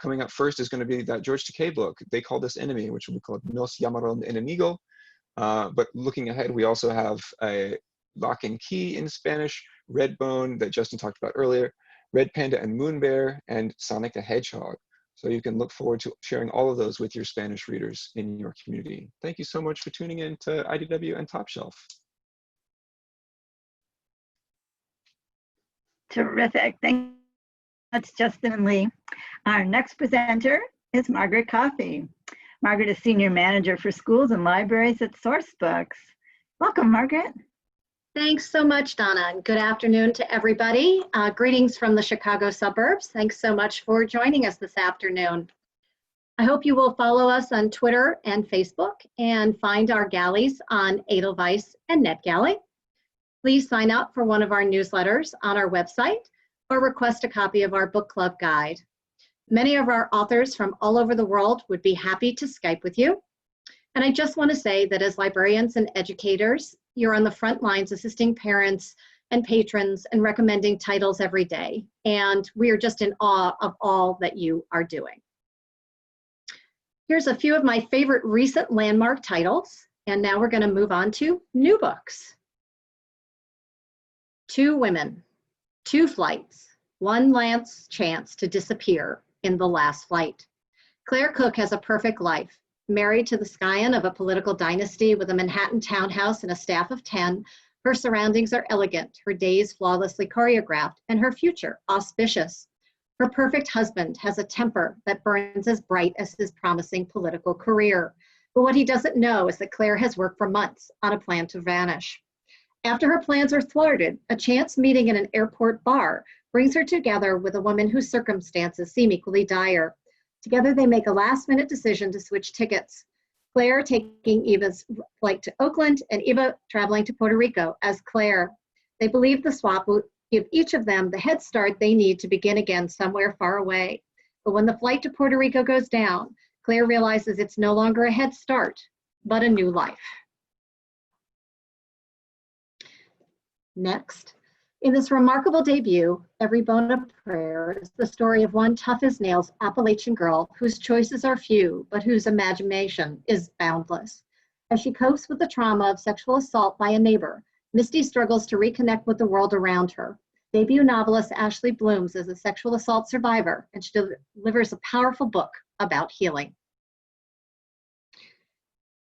Coming up first is going to be that George Takei book, They Called Us Enemy, which will be called Nos Llamaron Enemigo. But looking ahead, we also have a Lock and Key in Spanish, Redbone that Justin talked about earlier, Red Panda and Moon Bear, and Sonic the Hedgehog. So you can look forward to sharing all of those with your Spanish readers in your community. Thank you so much for tuning in to IDW and Top Shelf. Terrific. Thank you so much, Justin and Lee. Our next presenter is Margaret Coffey. Margaret is Senior Manager for Schools and Libraries at Sourcebooks. Welcome, Margaret. Thanks so much, Donna. Good afternoon to everybody. Greetings from the Chicago suburbs. Thanks so much for joining us this afternoon. I hope you will follow us on Twitter and Facebook and find our galleys on Edelweiss and NetGalley. Please sign up for one of our newsletters on our website or request a copy of our book club guide. Many of our authors from all over the world would be happy to Skype with you. And I just want to say that as librarians and educators, you're on the front lines assisting parents and patrons and recommending titles every day. And we are just in awe of all that you are doing. Here's a few of my favorite recent landmark titles. And now we're going to move on to new books. 2 women, 2 flights, 1 last chance to disappear in the last flight. Claire Cook has a perfect life. Married to the scion of a political dynasty with a Manhattan townhouse and a staff of 10, her surroundings are elegant, her days flawlessly choreographed, and her future auspicious. Her perfect husband has a temper that burns as bright as his promising political career. But what he doesn't know is that Claire has worked for months on a plan to vanish. After her plans are thwarted, a chance meeting in an airport bar brings her together with a woman whose circumstances seem equally dire. Together they make a last-minute decision to switch tickets. Claire taking Eva's flight to Oakland and Eva traveling to Puerto Rico as Claire. They believe the swap give each of them the head start they need to begin again somewhere far away. But when the flight to Puerto Rico goes down, Claire realizes it's no longer a head start, but a new life. Next, in this remarkable debut, Every Bone a Prayer is the story of one tough as nails Appalachian girl whose choices are few, but whose imagination is boundless. As she copes with the trauma of sexual assault by a neighbor, Misty struggles to reconnect with the world around her. Debut novelist Ashley blooms as a sexual assault survivor, and she delivers a powerful book about healing.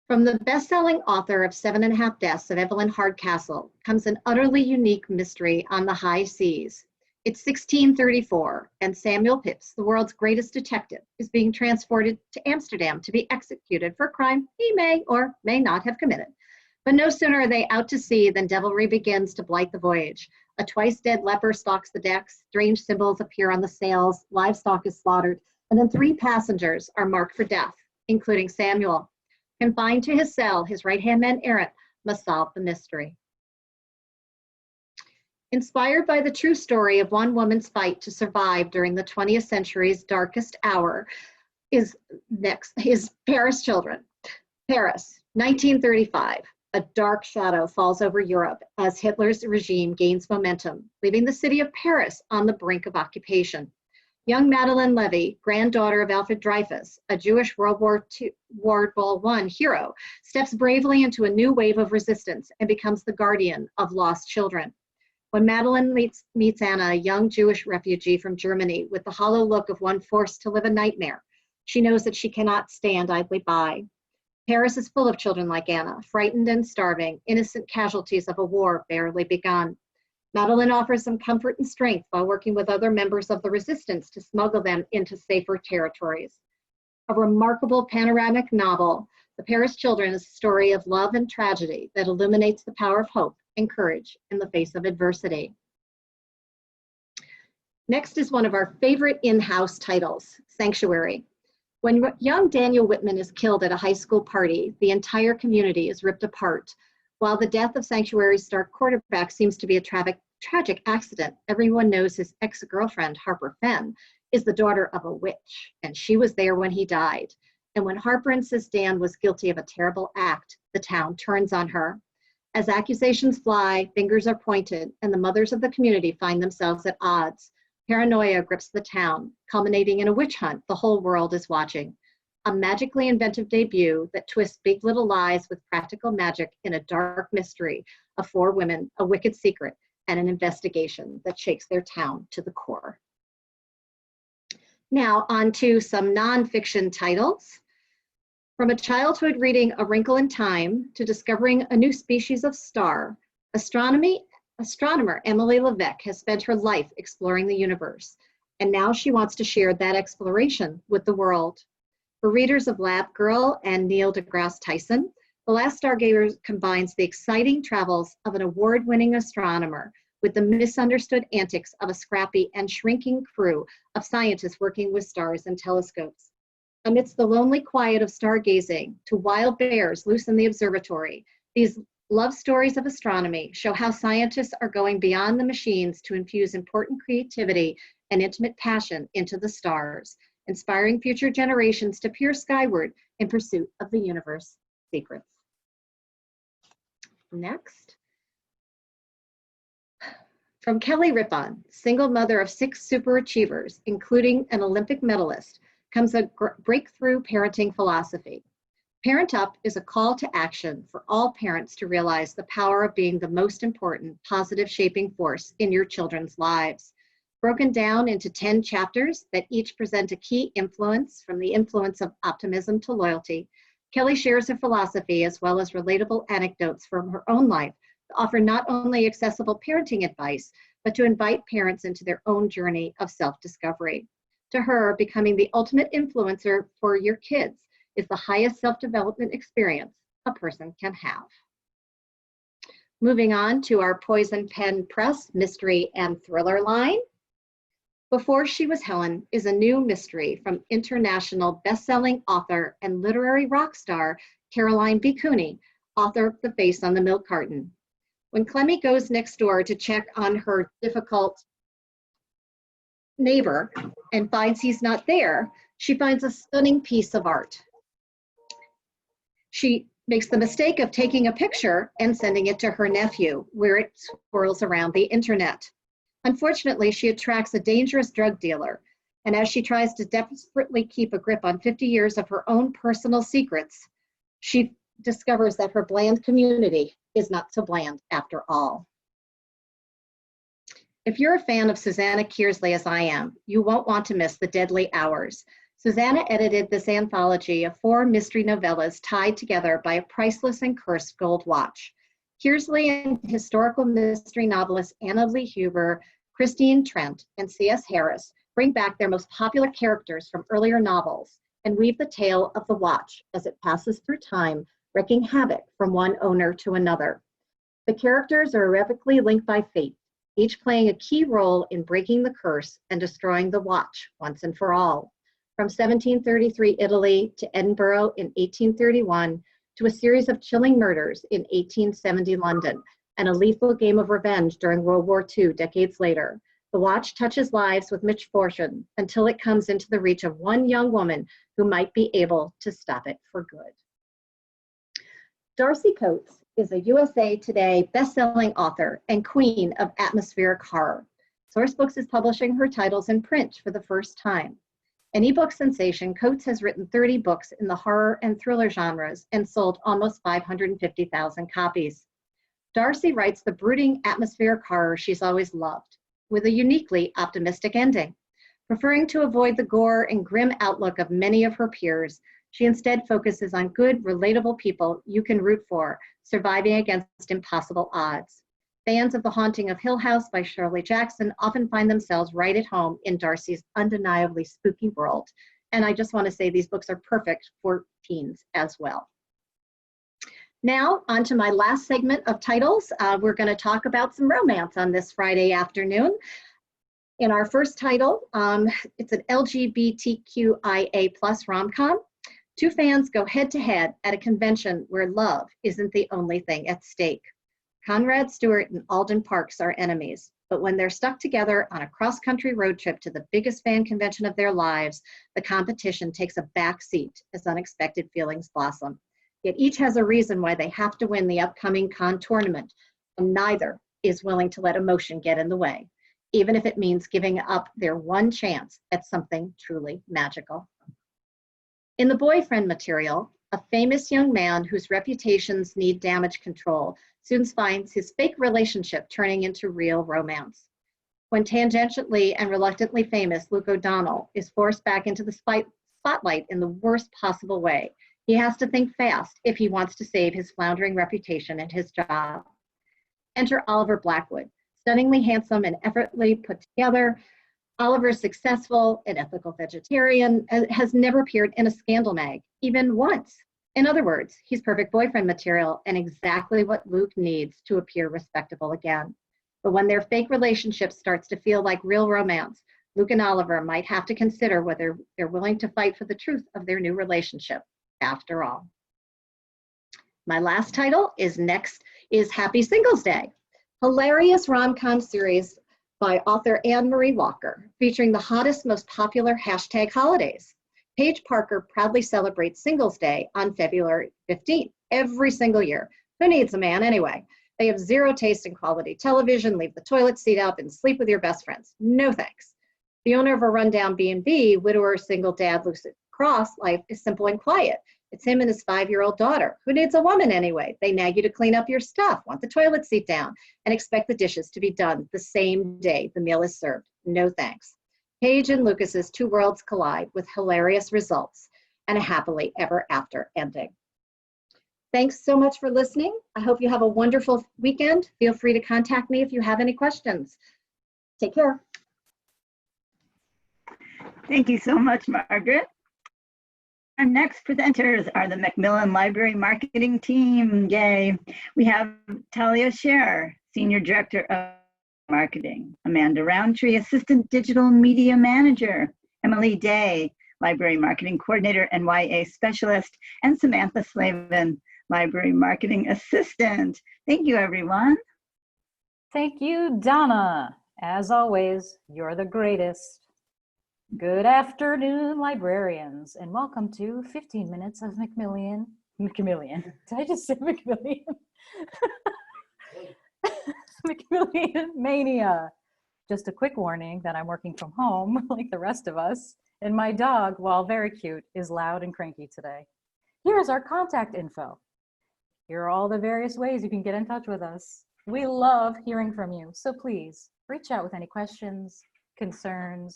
From the best-selling author of 7.5 Deaths of Evelyn Hardcastle comes an utterly unique mystery on the high seas. It's 1634, and Samuel Pepys, the world's greatest detective, is being transported to Amsterdam to be executed for a crime he may or may not have committed. But no sooner are they out to sea than devilry begins to blight the voyage. A twice-dead leper stalks the decks, strange symbols appear on the sails, livestock is slaughtered, and then 3 passengers are marked for death, including Samuel. Confined to his cell, his right-hand man, Errant, must solve the mystery. Inspired by the true story of one woman's fight to survive during the 20th century's darkest hour is Paris Children. Paris, 1935. A dark shadow falls over Europe as Hitler's regime gains momentum, leaving the city of Paris on the brink of occupation. Young Madeleine Levy, granddaughter of Alfred Dreyfus, a Jewish World War I hero, steps bravely into a new wave of resistance and becomes the guardian of lost children. When Madeleine meets Anna, a young Jewish refugee from Germany with the hollow look of one forced to live a nightmare, she knows that she cannot stand idly by. Paris is full of children like Anna, frightened and starving, innocent casualties of a war barely begun. Madeleine offers them comfort and strength while working with other members of the resistance to smuggle them into safer territories. A remarkable panoramic novel, The Paris Children is a story of love and tragedy that illuminates the power of hope and courage in the face of adversity. Next is one of our favorite in-house titles, Sanctuary. When young Daniel Whitman is killed at a high school party, the entire community is ripped apart. While the death of Sanctuary's star quarterback seems to be a tragic accident, everyone knows his ex-girlfriend, Harper Fenn, is the daughter of a witch, and she was there when he died. And when Harper insists Dan was guilty of a terrible act, the town turns on her. As accusations fly, fingers are pointed, and the mothers of the community find themselves at odds. Paranoia grips the town, culminating in a witch hunt the whole world is watching. A magically inventive debut that twists Big Little Lies with practical magic in a dark mystery of 4 women, a wicked secret, and an investigation that shakes their town to the core. Now on to some nonfiction titles. From a childhood reading A Wrinkle in Time to discovering a new species of star, astronomer Emily Levesque has spent her life exploring the universe, and now she wants to share that exploration with the world. For readers of Lab Girl and Neil deGrasse Tyson, The Last Stargazers combines the exciting travels of an award-winning astronomer with the misunderstood antics of a scrappy and shrinking crew of scientists working with stars and telescopes. Amidst the lonely quiet of stargazing to wild bears loose in the observatory, these love stories of astronomy show how scientists are going beyond the machines to infuse important creativity and intimate passion into the stars, inspiring future generations to peer skyward in pursuit of the universe's secrets. Next. From Kelly Rippon, single mother of 6 superachievers, including an Olympic medalist, comes a breakthrough parenting philosophy. Parent Up is a call to action for all parents to realize the power of being the most important positive shaping force in your children's lives. Broken down into 10 chapters that each present a key influence, from the influence of optimism to loyalty, Kelly shares her philosophy as well as relatable anecdotes from her own life to offer not only accessible parenting advice, but to invite parents into their own journey of self-discovery. To her, becoming the ultimate influencer for your kids is the highest self-development experience a person can have. Moving on to our Poison Pen Press mystery and thriller line. Before She Was Helen is a new mystery from international best-selling author and literary rock star Caroline B. Cooney, author of The Face on the Milk Carton. When Clemmy goes next door to check on her difficult neighbor and finds he's not there, she finds a stunning piece of art. She makes the mistake of taking a picture and sending it to her nephew, where it swirls around the internet. Unfortunately, she attracts a dangerous drug dealer, and as she tries to desperately keep a grip on 50 years of her own personal secrets, she discovers that her bland community is not so bland after all. If you're a fan of Susanna Kearsley as I am, you won't want to miss The Deadly Hours. Susanna edited this anthology of 4 mystery novellas tied together by a priceless and cursed gold watch. Kearsley and historical mystery novelists Anna Lee Huber, Christine Trent, and C.S. Harris bring back their most popular characters from earlier novels and weave the tale of the watch as it passes through time, wreaking havoc from one owner to another. The characters are irrevocably linked by fate, each playing a key role in breaking the curse and destroying the watch once and for all. From 1733 Italy to Edinburgh in 1831, to a series of chilling murders in 1870 London, and a lethal game of revenge during World War II decades later, the watch touches lives with misfortune until it comes into the reach of one young woman who might be able to stop it for good. Darcy Coates is a USA Today best-selling author and queen of atmospheric horror. Sourcebooks is publishing her titles in print for the first time. An ebook sensation, Coates has written 30 books in the horror and thriller genres and sold almost 550,000 copies. Darcy writes the brooding atmospheric horror she's always loved, with a uniquely optimistic ending. Preferring to avoid the gore and grim outlook of many of her peers, she instead focuses on good, relatable people you can root for, surviving against impossible odds. Fans of The Haunting of Hill House by Shirley Jackson often find themselves right at home in Darcy's undeniably spooky world. And I just want to say these books are perfect for teens as well. Now, on to my last segment of titles. We're going to talk about some romance on this Friday afternoon. In our first title, it's an LGBTQIA+ rom-com. Two fans go head-to-head at a convention where love isn't the only thing at stake. Conrad Stewart and Alden Parks are enemies, but when they're stuck together on a cross-country road trip to the biggest fan convention of their lives, the competition takes a back seat as unexpected feelings blossom. Yet each has a reason why they have to win the upcoming con tournament, and neither is willing to let emotion get in the way, even if it means giving up their one chance at something truly magical. In the boyfriend material, a famous young man whose reputations need damage control soon finds his fake relationship turning into real romance. When tangentially and reluctantly famous Luke O'Donnell is forced back into the spotlight in the worst possible way, he has to think fast if he wants to save his floundering reputation and his job. Enter Oliver Blackwood, stunningly handsome and effortlessly put together. Oliver is successful, an ethical vegetarian, has never appeared in a scandal mag, even once. In other words, he's perfect boyfriend material and exactly what Luke needs to appear respectable again. But when their fake relationship starts to feel like real romance, Luke and Oliver might have to consider whether they're willing to fight for the truth of their new relationship, after all. My last title is Happy Singles Day, hilarious rom-com series by author Anne Marie Walker, featuring the hottest, most popular #holidays. Paige Parker proudly celebrates Singles Day on February 15th, every single year. Who needs a man anyway? They have zero taste in quality television, leave the toilet seat up, and sleep with your best friends. No thanks. The owner of a rundown B&B, widower, single dad, lucid cross life is simple and quiet. It's him and his 5-year-old daughter. Who needs a woman anyway? They nag you to clean up your stuff, want the toilet seat down, and expect the dishes to be done the same day the meal is served. No thanks. Paige and Lucas's two worlds collide with hilarious results and a happily ever after ending. Thanks so much for listening. I hope you have a wonderful weekend. Feel free to contact me if you have any questions. Take care. Thank you so much, Margaret. Our next presenters are the Macmillan Library Marketing Team. Yay. We have Talia Scher, Senior Director of Marketing, Amanda Roundtree, Assistant Digital Media Manager, Emily Day, Library Marketing Coordinator and YA Specialist, and Samantha Slavin, Library Marketing Assistant. Thank you, everyone. Thank you, Donna. As always, you're the greatest. Good afternoon, librarians, and welcome to 15 Minutes of Macmillan. Did I just say Macmillan? Macmillan Mania. Just a quick warning that I'm working from home like the rest of us, and my dog, while very cute, is loud and cranky today. Here's our contact info. Here are all the various ways you can get in touch with us. We love hearing from you, so please reach out with any questions, concerns,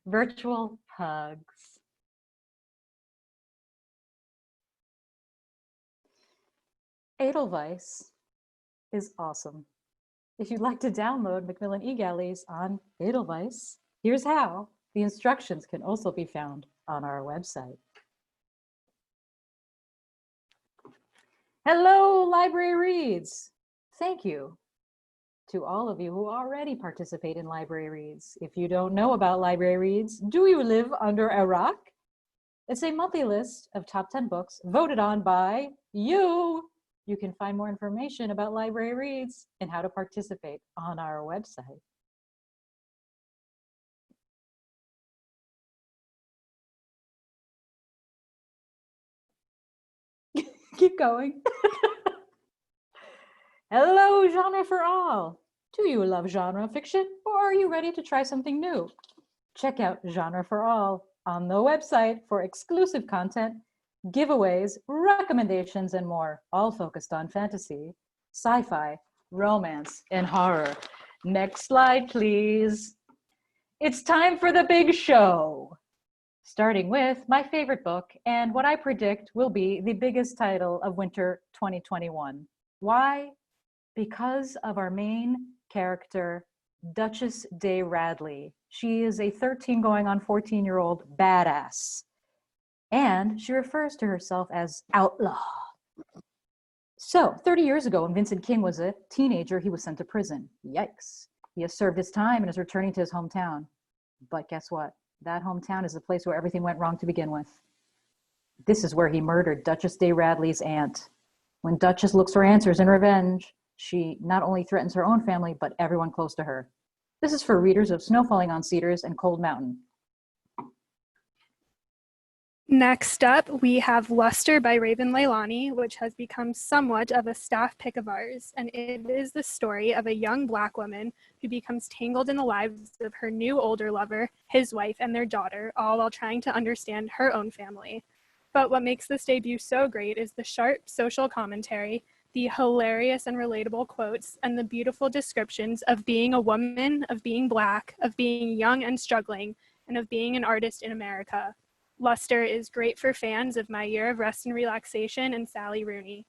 virtual hugs. Edelweiss is awesome. If you'd like to download Macmillan eGalleys on Edelweiss, here's how. The instructions can also be found on our website. Hello, Library Reads. Thank you to all of you who already participate in Library Reads. If you don't know about Library Reads, do you live under a rock? It's a monthly list of top 10 books voted on by you. You can find more information about Library Reads and how to participate on our website. Keep going. Hello, Genre for All. Do you love genre fiction, or are you ready to try something new? Check out Genre for All on the website for exclusive content, giveaways, recommendations, and more, all focused on fantasy, sci-fi, romance, and horror. Next slide, please. It's time for the big show. Starting with my favorite book and what I predict will be the biggest title of winter 2021. Why? Because of our main character, Duchess de Radley. She is a 13 going on 14-year-old badass. And she refers to herself as outlaw. So 30 years ago, when Vincent King was a teenager, he was sent to prison. Yikes. He has served his time and is returning to his hometown. But guess what? That hometown is the place where everything went wrong to begin with. This is where he murdered Duchess de Radley's aunt. When Duchess looks for answers and revenge, she not only threatens her own family, but everyone close to her. This is for readers of Snow Falling on Cedars and Cold Mountain. Next up, we have Luster by Raven Leilani, which has become somewhat of a staff pick of ours, and it is the story of a young Black woman who becomes tangled in the lives of her new older lover, his wife, and their daughter, all while trying to understand her own family. But what makes this debut so great is the sharp social commentary, the hilarious and relatable quotes, and the beautiful descriptions of being a woman, of being Black, of being young and struggling, and of being an artist in America. Luster is great for fans of My Year of Rest and Relaxation and Sally Rooney.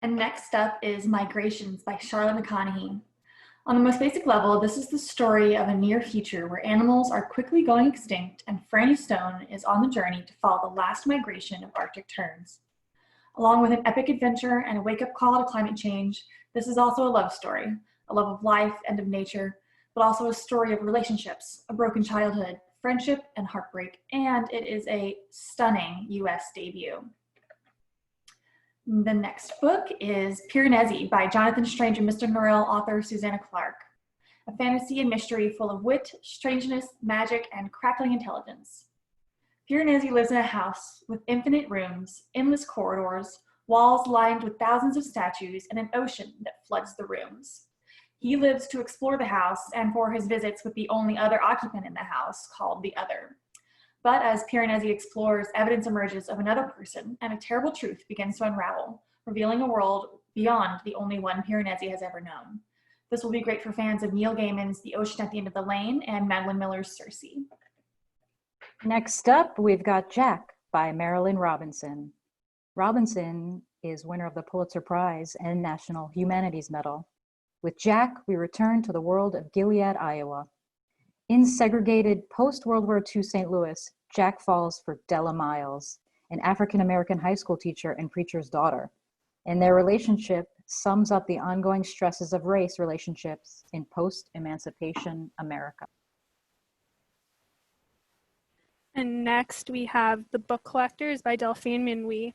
And next up is Migrations by Charlotte McConaughey. On the most basic level, this is the story of a near future where animals are quickly going extinct and Franny Stone is on the journey to follow the last migration of Arctic terns. Along with an epic adventure and a wake-up call to climate change, this is also a love story, a love of life and of nature, but also a story of relationships, a broken childhood, friendship, and heartbreak, and it is a stunning US debut. The next book is Piranesi by Jonathan Strange and Mr. Norrell author Susanna Clark, a fantasy and mystery full of wit, strangeness, magic, and crackling intelligence. Piranesi lives in a house with infinite rooms, endless corridors, walls lined with thousands of statues, and an ocean that floods the rooms. He lives to explore the house and for his visits with the only other occupant in the house, called the Other. But as Piranesi explores, evidence emerges of another person, and a terrible truth begins to unravel, revealing a world beyond the only one Piranesi has ever known. This will be great for fans of Neil Gaiman's The Ocean at the End of the Lane and Madeline Miller's Circe. Next up, we've got Jack by Marilyn Robinson. Robinson is winner of the Pulitzer Prize and National Humanities Medal. With Jack, we return to the world of Gilead, Iowa. In segregated post-World War II St. Louis, Jack falls for Della Miles, an African-American high school teacher and preacher's daughter. And their relationship sums up the ongoing stresses of race relationships in post-emancipation America. And next we have The Book Collectors by Delphine Minwy.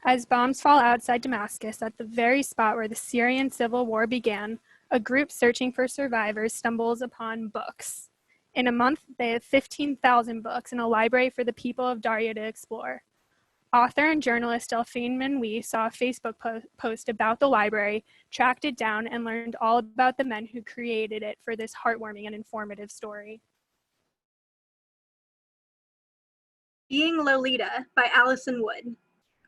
As bombs fall outside Damascus at the very spot where the Syrian civil war began, a group searching for survivors stumbles upon books. In a month, they have 15,000 books in a library for the people of Darya to explore. Author and journalist Delphine Menoui saw a Facebook post about the library, tracked it down, and learned all about the men who created it for this heartwarming and informative story. Being Lolita by Allison Wood.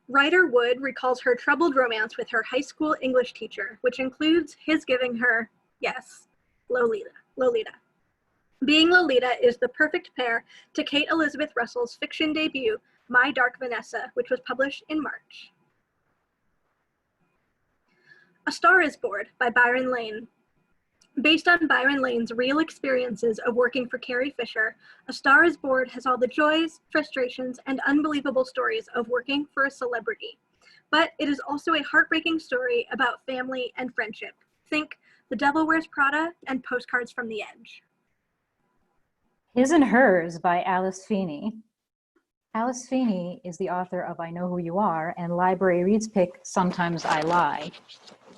Writer Wood recalls her troubled romance with her high school English teacher, which includes his giving her, yes, Lolita. Being Lolita is the perfect pair to Kate Elizabeth Russell's fiction debut, My Dark Vanessa, which was published in March. A Star is Born by Byron Lane. Based on Byron Lane's real experiences of working for Carrie Fisher, A Star is Born has all the joys, frustrations, and unbelievable stories of working for a celebrity. But it is also a heartbreaking story about family and friendship. Think The Devil Wears Prada and Postcards from the Edge. His and Hers by Alice Feeney. Alice Feeney is the author of I Know Who You Are and Library Reads pick Sometimes I Lie.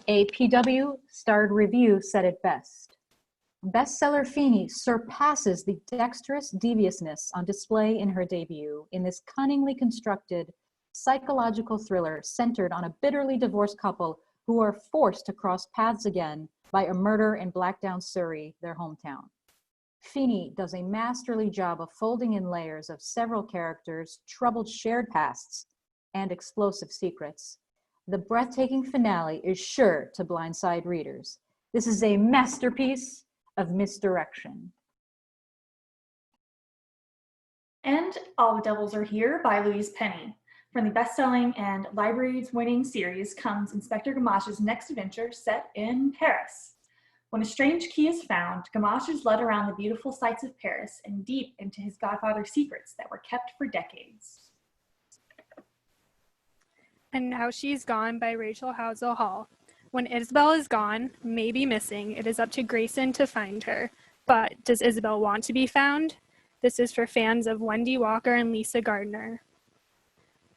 A PW starred review said it best. Bestseller Feeney surpasses the dexterous deviousness on display in her debut in this cunningly constructed psychological thriller centered on a bitterly divorced couple who are forced to cross paths again by a murder in Blackdown, Surrey, their hometown. Feeney does a masterly job of folding in layers of several characters, troubled shared pasts, and explosive secrets. The breathtaking finale is sure to blindside readers. This is a masterpiece of misdirection. And All the Devils Are Here by Louise Penny. From the best-selling and library-winning series comes Inspector Gamache's next adventure set in Paris. When a strange key is found, Gamache is led around the beautiful sights of Paris and deep into his godfather's secrets that were kept for decades. And Now She's Gone by Rachel Housel Hall. When Isabel is gone, maybe missing, it is up to Grayson to find her. But does Isabel want to be found? This is for fans of Wendy Walker and Lisa Gardner.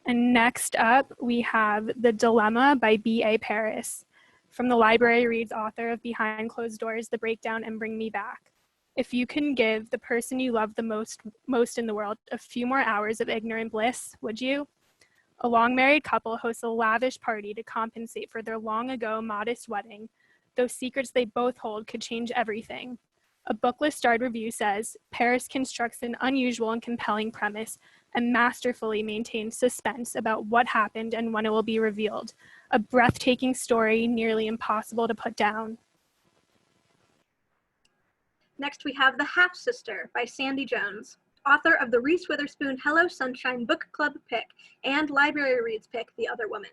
And next up, we have The Dilemma by B.A. Paris. From the Library Reads author of Behind Closed Doors, The Breakdown, and Bring Me Back. If you can give the person you love the most in the world a few more hours of ignorant bliss, would you? A long-married couple hosts a lavish party to compensate for their long-ago modest wedding. Those secrets they both hold could change everything. A Booklist starred review says, Paris constructs an unusual and compelling premise and masterfully maintains suspense about what happened and when it will be revealed. A breathtaking story nearly impossible to put down. Next, we have The Half-Sister by Sandy Jones, author of the Reese Witherspoon Hello Sunshine Book Club pick and Library Reads pick The Other Woman.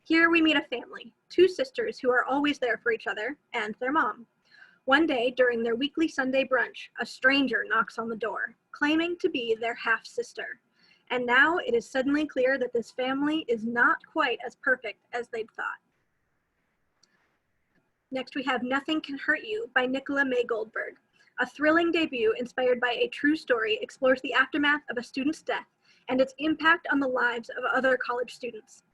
Here we meet a family, two sisters who are always there for each other, and their mom. One day, during their weekly Sunday brunch, a stranger knocks on the door, claiming to be their half-sister. And now it is suddenly clear that this family is not quite as perfect as they'd thought. Next, we have Nothing Can Hurt You by Nicola May Goldberg. A thrilling debut inspired by a true story explores the aftermath of a student's death and its impact on the lives of other college students.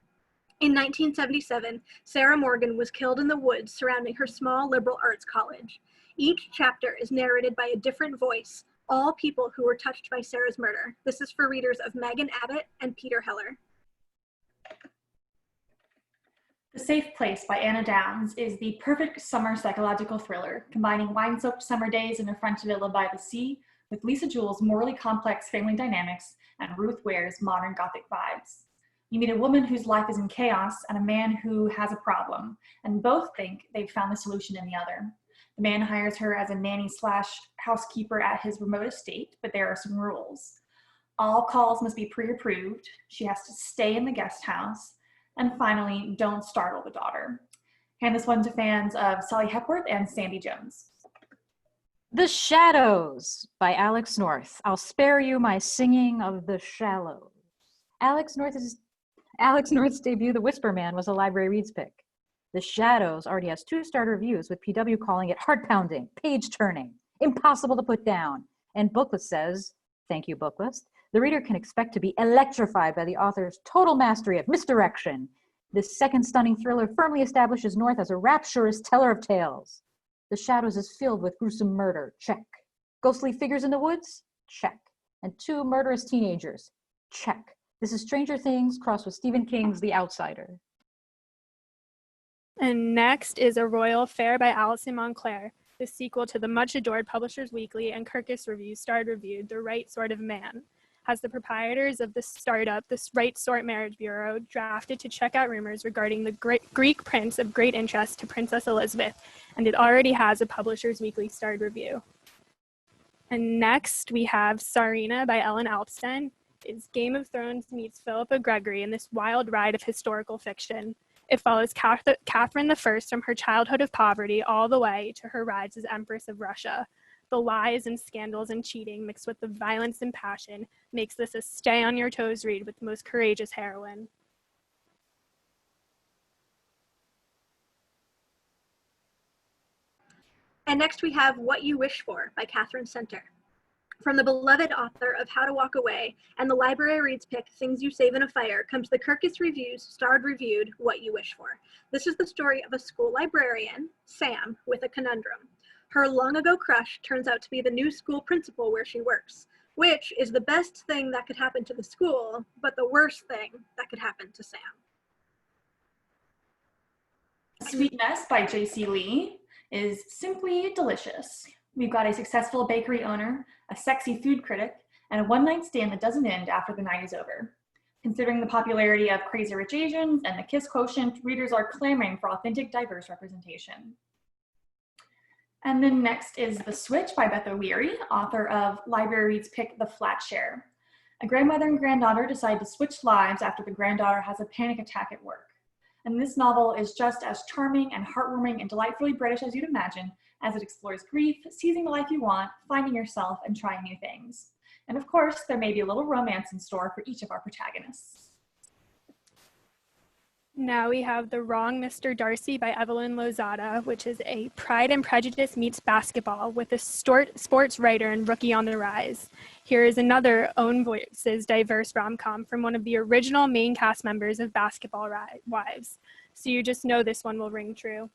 In 1977, Sarah Morgan was killed in the woods surrounding her small liberal arts college. Each chapter is narrated by a different voice, all people who were touched by Sarah's murder. This is for readers of Megan Abbott and Peter Heller. The Safe Place by Anna Downs is the perfect summer psychological thriller, combining wine-soaked summer days in a French villa by the sea with Lisa Jewell's morally complex family dynamics and Ruth Ware's modern Gothic vibes. You meet a woman whose life is in chaos and a man who has a problem, and both think they've found the solution in the other. The man hires her as a nanny / housekeeper at his remote estate, but there are some rules. All calls must be pre-approved. She has to stay in the guest house. And finally, don't startle the daughter. Hand this one to fans of Sally Hepworth and Sandy Jones. The Shadows by Alex North. I'll spare you my singing of The Shallows. Alex North's debut, The Whisper Man, was a Library Reads pick. The Shadows already has 2-star reviews, with PW calling it heart-pounding, page-turning, impossible to put down. And Booklist says, thank you, Booklist, The reader can expect to be electrified by the author's total mastery of misdirection. This second stunning thriller firmly establishes North as a rapturous teller of tales. The Shadows is filled with gruesome murder, check. Ghostly figures in the woods, check. And 2 murderous teenagers, check. This is Stranger Things crossed with Stephen King's The Outsider. And next is A Royal Affair by Alison Montclair, the sequel to the much adored Publishers Weekly and Kirkus Review starred reviewed The Right Sort of Man. Has the proprietors of the startup, the Right Sort Marriage Bureau, drafted to check out rumors regarding the Greek prince of great interest to Princess Elizabeth, and it already has a Publishers Weekly starred review. And next we have Sarina by Ellen Alpsten. It's Game of Thrones meets Philippa Gregory in this wild ride of historical fiction. It follows Catherine I from her childhood of poverty all the way to her rise as Empress of Russia. The lies and scandals and cheating mixed with the violence and passion makes this a stay-on-your-toes read with the most courageous heroine. And next we have What You Wish For by Catherine Center. From the beloved author of How to Walk Away and the Library Reads pick Things You Save in a Fire comes the Kirkus Review's starred reviewed What You Wish For. This is the story of a school librarian, Sam, with a conundrum. Her long ago crush turns out to be the new school principal where she works, which is the best thing that could happen to the school, but the worst thing that could happen to Sam. Sweet Mess by J.C. Lee is simply delicious. We've got a successful bakery owner, a sexy food critic, and a one-night stand that doesn't end after the night is over. Considering the popularity of Crazy Rich Asians and the Kiss quotient, readers are clamoring for authentic, diverse representation. And then next is The Switch by Beth O'Leary, author of Library Reads pick The Flat Share. A grandmother and granddaughter decide to switch lives after the granddaughter has a panic attack at work. And this novel is just as charming and heartwarming and delightfully British as you'd imagine, as it explores grief, seizing the life you want, finding yourself, and trying new things. And of course, there may be a little romance in store for each of our protagonists. Now we have The Wrong Mr. Darcy by Evelyn Lozada, which is a Pride and Prejudice meets basketball with a sports writer and rookie on the rise. Here is another Own Voices diverse rom-com from one of the original main cast members of Basketball Wives. So you just know this one will ring true.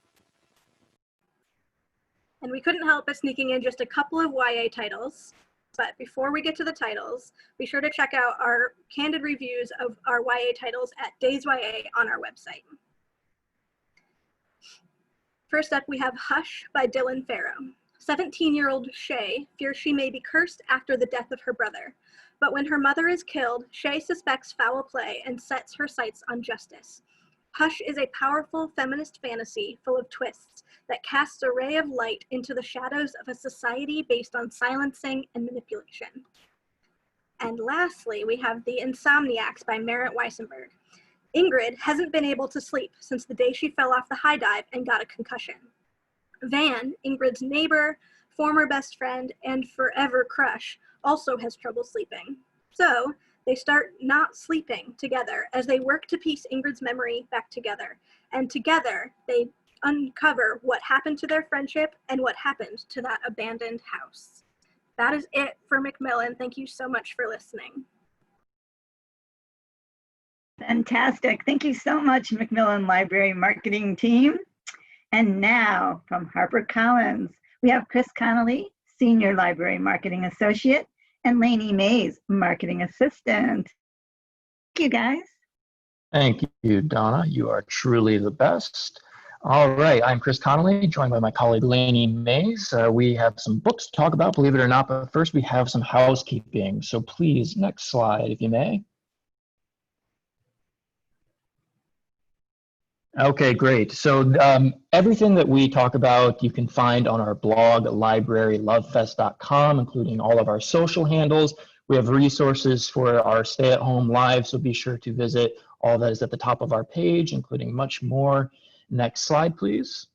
And we couldn't help but sneaking in just a couple of YA titles. But before we get to the titles, be sure to check out our candid reviews of our YA titles at Days YA on our website. First up, we have Hush by Dylan Farrow. 17-year-old Shay fears she may be cursed after the death of her brother. But when her mother is killed, Shay suspects foul play and sets her sights on justice. Hush is a powerful feminist fantasy full of twists that casts a ray of light into the shadows of a society based on silencing and manipulation. And lastly, we have The Insomniacs by Merritt Weissenberg. Ingrid hasn't been able to sleep since the day she fell off the high dive and got a concussion. Van, Ingrid's neighbor, former best friend, and forever crush, also has trouble sleeping. So they start not sleeping together as they work to piece Ingrid's memory back together. And together, they uncover what happened to their friendship and what happened to that abandoned house. That is it for Macmillan. Thank you so much for listening. Fantastic. Thank you so much, Macmillan Library Marketing Team. And now from HarperCollins, we have Chris Connolly, Senior Library Marketing Associate, and Lainey Mays, Marketing Assistant. Thank you, guys. Thank you, Donna. You are truly the best. All right, I'm Chris Connolly, joined by my colleague Lainey Mays. We have some books to talk about, believe it or not, but first we have some housekeeping. So please, next slide, if you may. Okay, great. So everything that we talk about, you can find on our blog, librarylovefest.com, including all of our social handles. We have resources for our stay-at-home lives, so be sure to visit all that is at the top of our page, including much more. Next slide, please.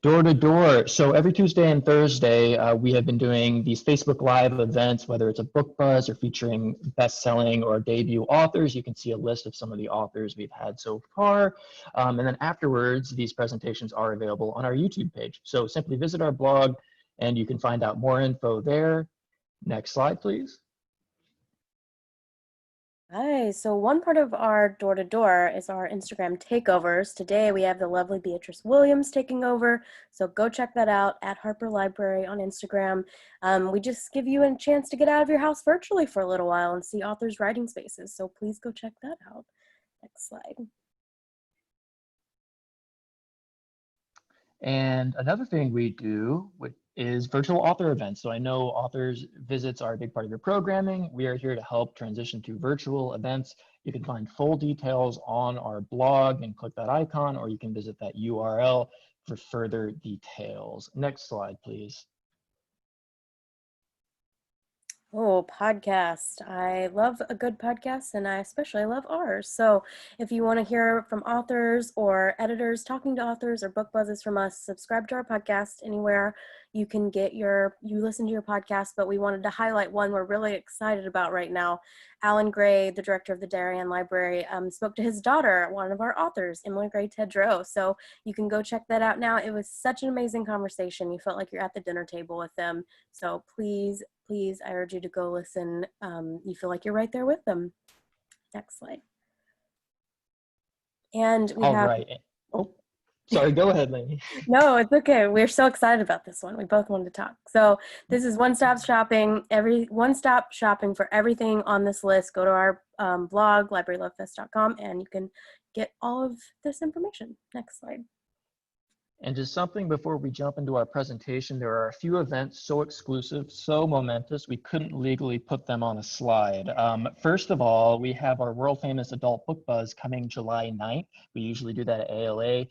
Door to door. So every Tuesday and Thursday, we have been doing these Facebook Live events, whether it's a book buzz or featuring best-selling or debut authors. You can see a list of some of the authors we've had so far. And then afterwards, these presentations are available on our YouTube page. So simply visit our blog and you can find out more info there. Next slide, please. Hi, so one part of our door-to-door is our Instagram takeovers. Today we have the lovely Beatrice Williams taking over, so go check that out at Harper Library on Instagram. We just give you a chance to get out of your house virtually for a little while and see authors' writing spaces, so please go check that out. Next slide. And another thing we do is virtual author events. So I know authors visits are a big part of your programming. We are here to help transition to virtual events. You can find full details on our blog and click that icon, or you can visit that URL for further details. Next slide, please. Oh, podcast. I love a good podcast, and I especially love ours. So if you want to hear from authors or editors talking to authors or book buzzes from us, subscribe to our podcast anywhere you can get you listen to your podcast. But we wanted to highlight one we're really excited about right now. Alan Gray, the director of the Darien Library, spoke to his daughter, one of our authors, Emily Gray Tedrow. So you can go check that out now. It was such an amazing conversation. You felt like you're at the dinner table with them. So please, I urge you to go listen. You feel like you're right there with them. Next slide. And we have. Right. Oh, sorry, go ahead, Lainey. No, it's okay. We're so excited about this one. We both wanted to talk. So this is one-stop shopping. One-stop shopping for everything on this list. Go to our blog, librarylovefest.com, and you can get all of this information. Next slide. And just something before we jump into our presentation, there are a few events so exclusive, so momentous, we couldn't legally put them on a slide. First of all, we have our world famous adult book buzz coming July 9th. We usually do that at ALA.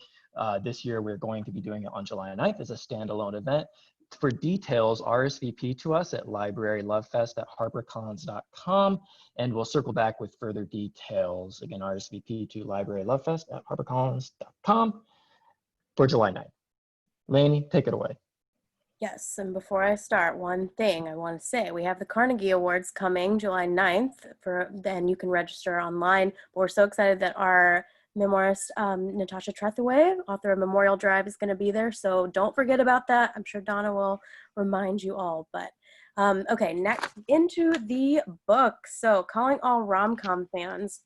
This year, we're going to be doing it on July 9th as a standalone event. For details, RSVP to us at librarylovefest@harpercollins.com, and we'll circle back with further details. Again, RSVP to librarylovefest@harpercollins.com. for July 9th. Lainey, take it away. Yes, and before I start, one thing I want to say, we have the Carnegie Awards coming July 9th, then you can register online. But we're so excited that our memoirist, Natasha Trethewey, author of Memorial Drive, is going to be there, so don't forget about that. I'm sure Donna will remind you all, but okay, next into the book. So Calling All Rom-Com Fans.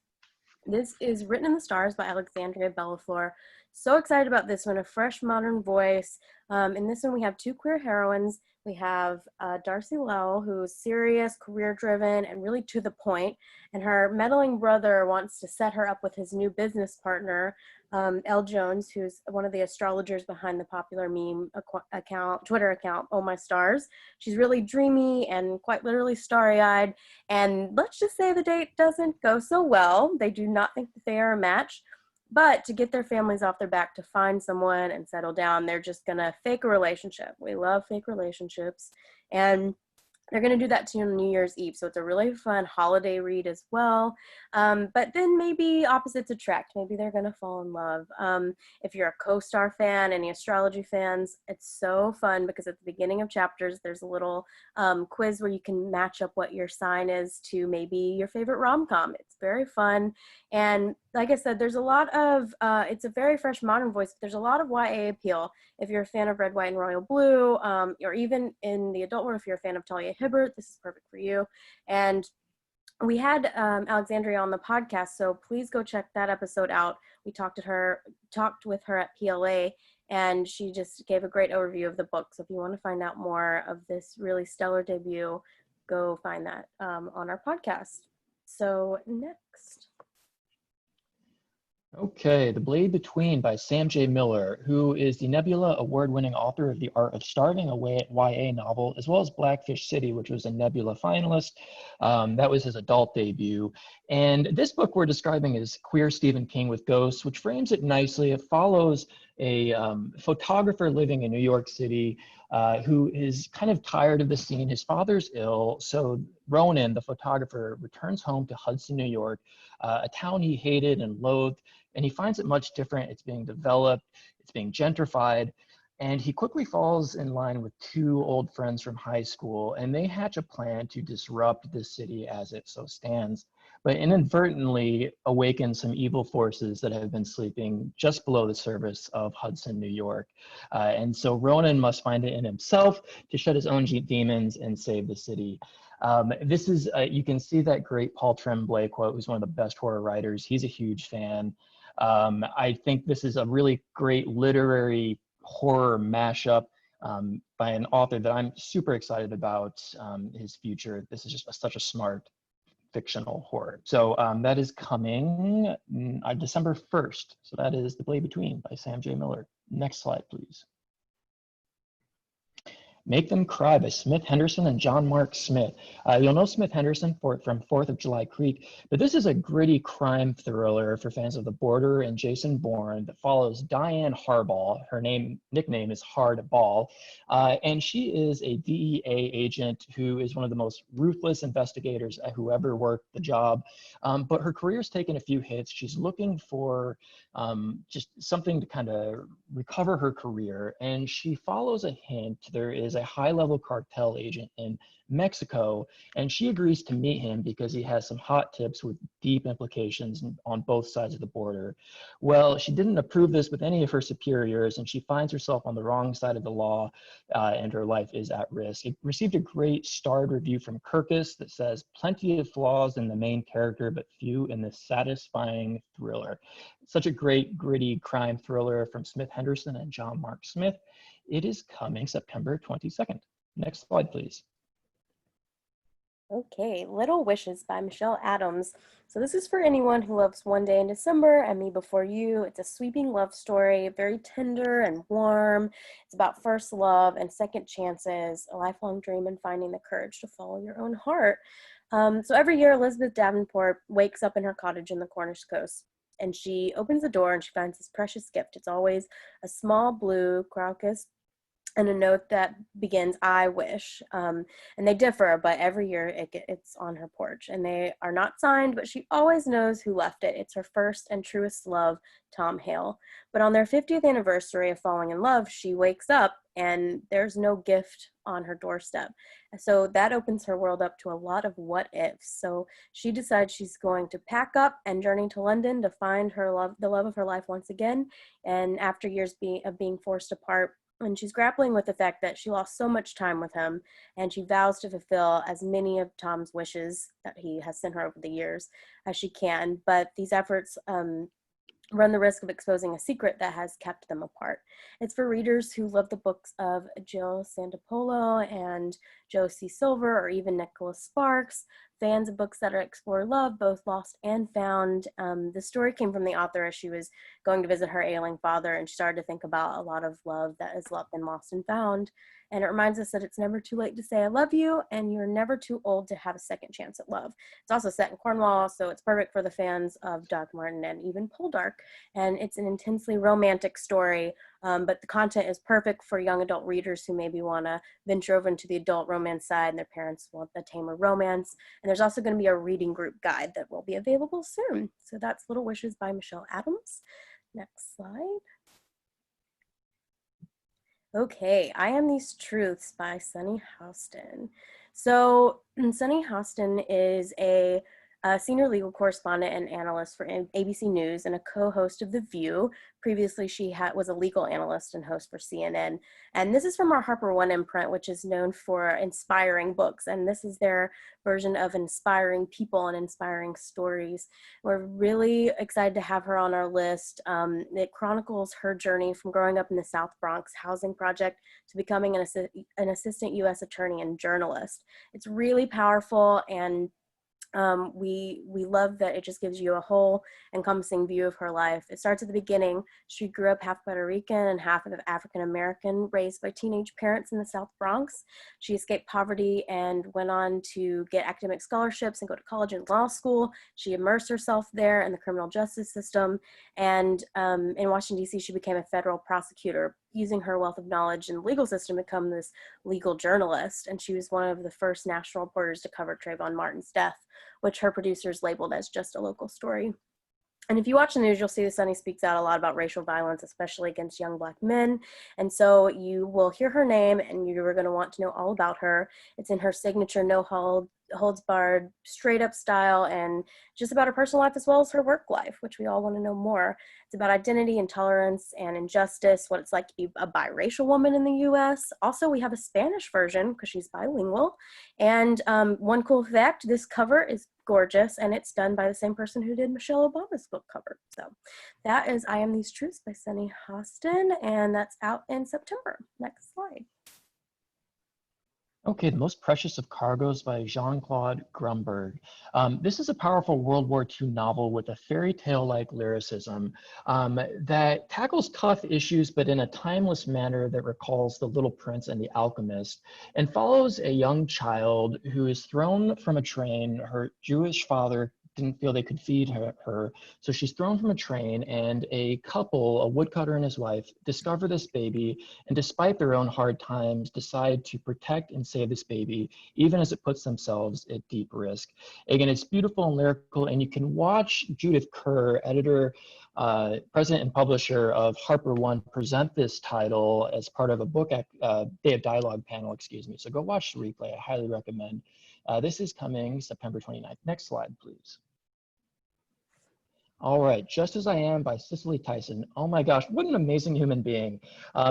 This is Written in the Stars by Alexandria Bellafleur. So excited about this one, a fresh modern voice. In this one, we have two queer heroines. We have Darcy Lowell, who's serious, career-driven, and really to the point. And her meddling brother wants to set her up with his new business partner, Elle Jones, who's one of the astrologers behind the popular meme Twitter account, Oh My Stars. She's really dreamy and quite literally starry-eyed. And let's just say the date doesn't go so well. They do not think that they are a match. But to get their families off their back to find someone and settle down, they're just gonna fake a relationship. We love fake relationships. And they're gonna do that too on New Year's Eve. So it's a really fun holiday read as well. But then maybe opposites attract. Maybe they're gonna fall in love. If you're a co-star fan, any astrology fans, it's so fun because at the beginning of chapters, there's a little quiz where you can match up what your sign is to maybe your favorite rom-com. It's very fun. And like I said, there's a lot of, it's a very fresh modern voice. There's a lot of YA appeal. If you're a fan of Red, White, and Royal Blue, or even in the adult world, if you're a fan of Talia Hibbert, this is perfect for you. And we had Alexandria on the podcast, so please go check that episode out. We talked with her at PLA, and she just gave a great overview of the book. So if you want to find out more of this really stellar debut, go find that on our podcast. So next. Okay, The Blade Between by Sam J. Miller, who is the Nebula award-winning author of The Art of Starving, a YA novel, as well as Blackfish City, which was a Nebula finalist. That was his adult debut. And this book we're describing is Queer Stephen King with Ghosts, which frames it nicely. It follows a photographer living in New York City who is kind of tired of the scene. His father's ill, so Ronan, the photographer, returns home to Hudson, New York, a town he hated and loathed, and he finds it much different. It's being developed, it's being gentrified, and he quickly falls in line with two old friends from high school, and they hatch a plan to disrupt the city as it so stands. but inadvertently awakens some evil forces that have been sleeping just below the surface of Hudson, New York. And so Ronan must find it in himself to shed his own demons and save the city. This is, you can see that great Paul Tremblay quote, who's one of the best horror writers. He's a huge fan. I think this is a really great literary horror mashup by an author that I'm super excited about his future. This is just such a smart fictional horror. So that is coming December 1st. So that is The Blade Between by Sam J. Miller. Next slide, please. Make Them Cry by Smith Henderson and John Mark Smith. You'll know Smith Henderson from 4th of July Creek, but this is a gritty crime thriller for fans of The Border and Jason Bourne that follows Diane Harbaugh. Her nickname is Hardball, and she is a DEA agent who is one of the most ruthless investigators who ever worked the job, but her career's taken a few hits. She's looking for just something to kind of recover her career, and she follows a hint. There is a high-level cartel agent in Mexico, and she agrees to meet him because he has some hot tips with deep implications on both sides of the border. Well, she didn't approve this with any of her superiors, and she finds herself on the wrong side of the law, and her life is at risk. It received a great starred review from Kirkus that says, plenty of flaws in the main character, but few in the satisfying thriller. Such a great, gritty crime thriller from Smith Henderson and John Mark Smith. It is coming September 22nd. Next slide, please. Okay, Little Wishes by Michelle Adams. So this is for anyone who loves One Day in December and Me Before You. It's a sweeping love story, very tender and warm. It's about first love and second chances, a lifelong dream, and finding the courage to follow your own heart. So every year, Elizabeth Davenport wakes up in her cottage in the Cornish coast, and she opens the door and she finds this precious gift. It's always a small blue crocus and a note that begins, I wish. And they differ, but every year it's on her porch. And they are not signed, but she always knows who left it. It's her first and truest love, Tom Hale. But on their 50th anniversary of falling in love, she wakes up and there's no gift on her doorstep. So that opens her world up to a lot of what ifs. So she decides she's going to pack up and journey to London to find her love, the love of her life once again. And after years of being forced apart, and she's grappling with the fact that she lost so much time with him, and she vows to fulfill as many of Tom's wishes that he has sent her over the years as she can. But these efforts run the risk of exposing a secret that has kept them apart. It's for readers who love the books of Jill Santopolo and Joe C. Silver, or even Nicholas Sparks, fans of books that explore love, both lost and found. The story came from the author as she was going to visit her ailing father, and she started to think about a lot of love that has been lost and found. And it reminds us that it's never too late to say I love you, and you're never too old to have a second chance at love. It's also set in Cornwall, so it's perfect for the fans of Doc Martin and even Poldark. And it's an intensely romantic story, but the content is perfect for young adult readers who maybe want to venture over into the adult romance side and their parents want the tamer romance. And there's also going to be a reading group guide that will be available soon. So that's Little Wishes by Michelle Adams. Next slide. Okay, I Am These Truths by Sunny Houston. So Sunny Houston is a senior legal correspondent and analyst for ABC News and a co-host of The View. Previously, she was a legal analyst and host for CNN. And this is from our Harper One imprint, which is known for inspiring books. And this is their version of inspiring people and inspiring stories. We're really excited to have her on our list. It chronicles her journey from growing up in the South Bronx housing project to becoming an assistant U.S. attorney and journalist. It's really powerful, and we love that it just gives you a whole encompassing view of her life. It starts at the beginning. She grew up half Puerto Rican and half African American, raised by teenage parents in the South Bronx. She escaped poverty and went on to get academic scholarships and go to college and law school. She immersed herself there in the criminal justice system. And in Washington, D.C., she became a federal prosecutor, using her wealth of knowledge in the legal system to become this legal journalist. And she was one of the first national reporters to cover Trayvon Martin's death, which her producers labeled as just a local story. And if you watch the news, you'll see that Sunny speaks out a lot about racial violence, especially against young Black men. And so you will hear her name and you're going to want to know all about her. It's in her signature no holds barred, straight up style, and just about her personal life as well as her work life, which we all want to know more. It's about identity, intolerance, and injustice, what it's like to be a biracial woman in the US. Also, we have a Spanish version because she's bilingual. And one cool fact, this cover is gorgeous, and it's done by the same person who did Michelle Obama's book cover. So that is I Am These Truths by Sunny Hostin, and that's out in September. Next slide. Okay, The Most Precious of Cargoes by Jean-Claude Grumberg. This is a powerful World War II novel with a fairy tale-like lyricism that tackles tough issues, but in a timeless manner that recalls The Little Prince and the Alchemist, and follows a young child who is thrown from a train. Her Jewish father didn't feel they could feed her, so she's thrown from a train, and a couple, a woodcutter and his wife, discover this baby, and despite their own hard times, decide to protect and save this baby, even as it puts themselves at deep risk. Again, it's beautiful and lyrical, and you can watch Judith Kerr, editor, president and publisher of Harper One, present this title as part of a book Day of Dialogue panel, excuse me. So go watch the replay, I highly recommend. This is coming September 29th. Next slide, please. All right, Just As I Am by Cicely Tyson. Oh my gosh, what an amazing human being.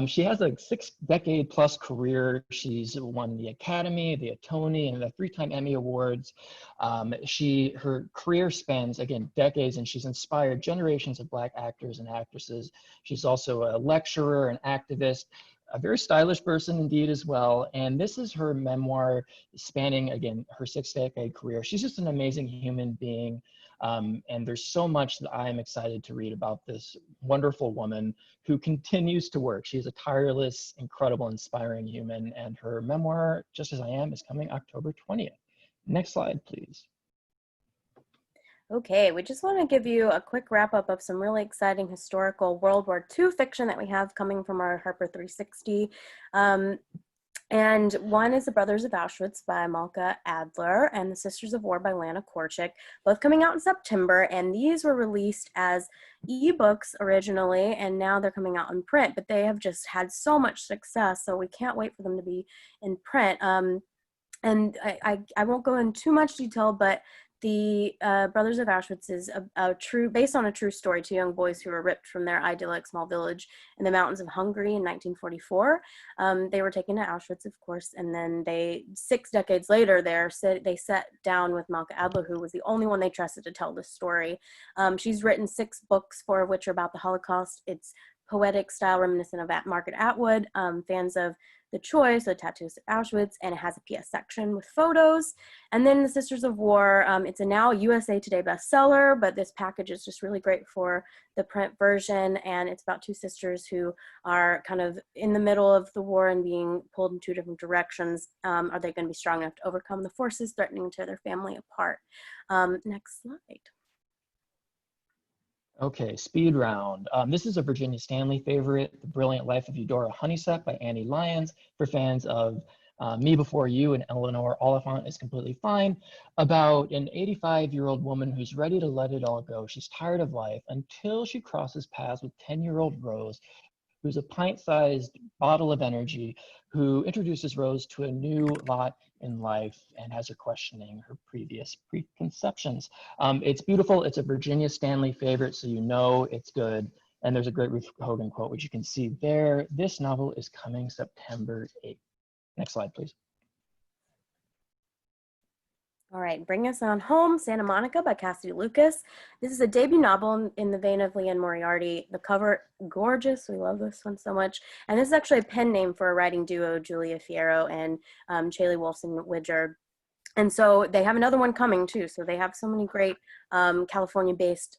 She has a 6-decade-plus career. She's won the Academy, the Tony, and the 3-time Emmy Awards. Her career spans, again, decades, and she's inspired generations of Black actors and actresses. She's also a lecturer, an activist, a very stylish person indeed as well. And this is her memoir spanning, again, her 6-decade career. She's just an amazing human being. And there's so much that I am excited to read about this wonderful woman who continues to work. She's a tireless, incredible, inspiring human. And her memoir, Just As I Am, is coming October 20th. Next slide, please. Okay, we just want to give you a quick wrap up of some really exciting historical World War II fiction that we have coming from our Harper 360. And one is The Brothers of Auschwitz by Malka Adler and The Sisters of War by Lana Korchik, both coming out in September. And these were released as ebooks originally, and now they're coming out in print, but they have just had so much success, so we can't wait for them to be in print. And I won't go into too much detail, but the Brothers of Auschwitz is based on a true story. 2 young boys who were ripped from their idyllic small village in the mountains of Hungary in 1944. They were taken to Auschwitz, of course, and then 6 decades later, they sat down with Malka Adler, who was the only one they trusted to tell this story. She's written 6 books, 4 of which are about the Holocaust. It's poetic style reminiscent of Margaret Atwood. Fans of The Choice, The Tattoos of Auschwitz, and it has a PS section with photos. And then The Sisters of War, it's a now USA Today bestseller, but this package is just really great for the print version, and it's about 2 sisters who are kind of in the middle of the war and being pulled in 2 different directions. Are they going to be strong enough to overcome the forces threatening to tear their family apart? Next slide. Okay, speed round. This is a Virginia Stanley favorite, The Brilliant Life of Eudora Honeysett by Annie Lyons, for fans of Me Before You and Eleanor Oliphant is Completely Fine, about an 85-year-old woman who's ready to let it all go. She's tired of life until she crosses paths with 10-year-old Rose, who's a pint-sized bottle of energy, who introduces Rose to a new lot in life and has her questioning her previous preconceptions. It's beautiful. It's a Virginia Stanley favorite, so you know it's good. And there's a great Ruth Hogan quote, which you can see there. This novel is coming September 8th. Next slide, please. All right, Bring Us On Home, Santa Monica by Cassidy Lucas. This is a debut novel in the vein of Leanne Moriarty. The cover, gorgeous. We love this one so much. And this is actually a pen name for a writing duo, Julia Fierro and Chaley Wolfson-Widger. And so they have another one coming too. So they have so many great California-based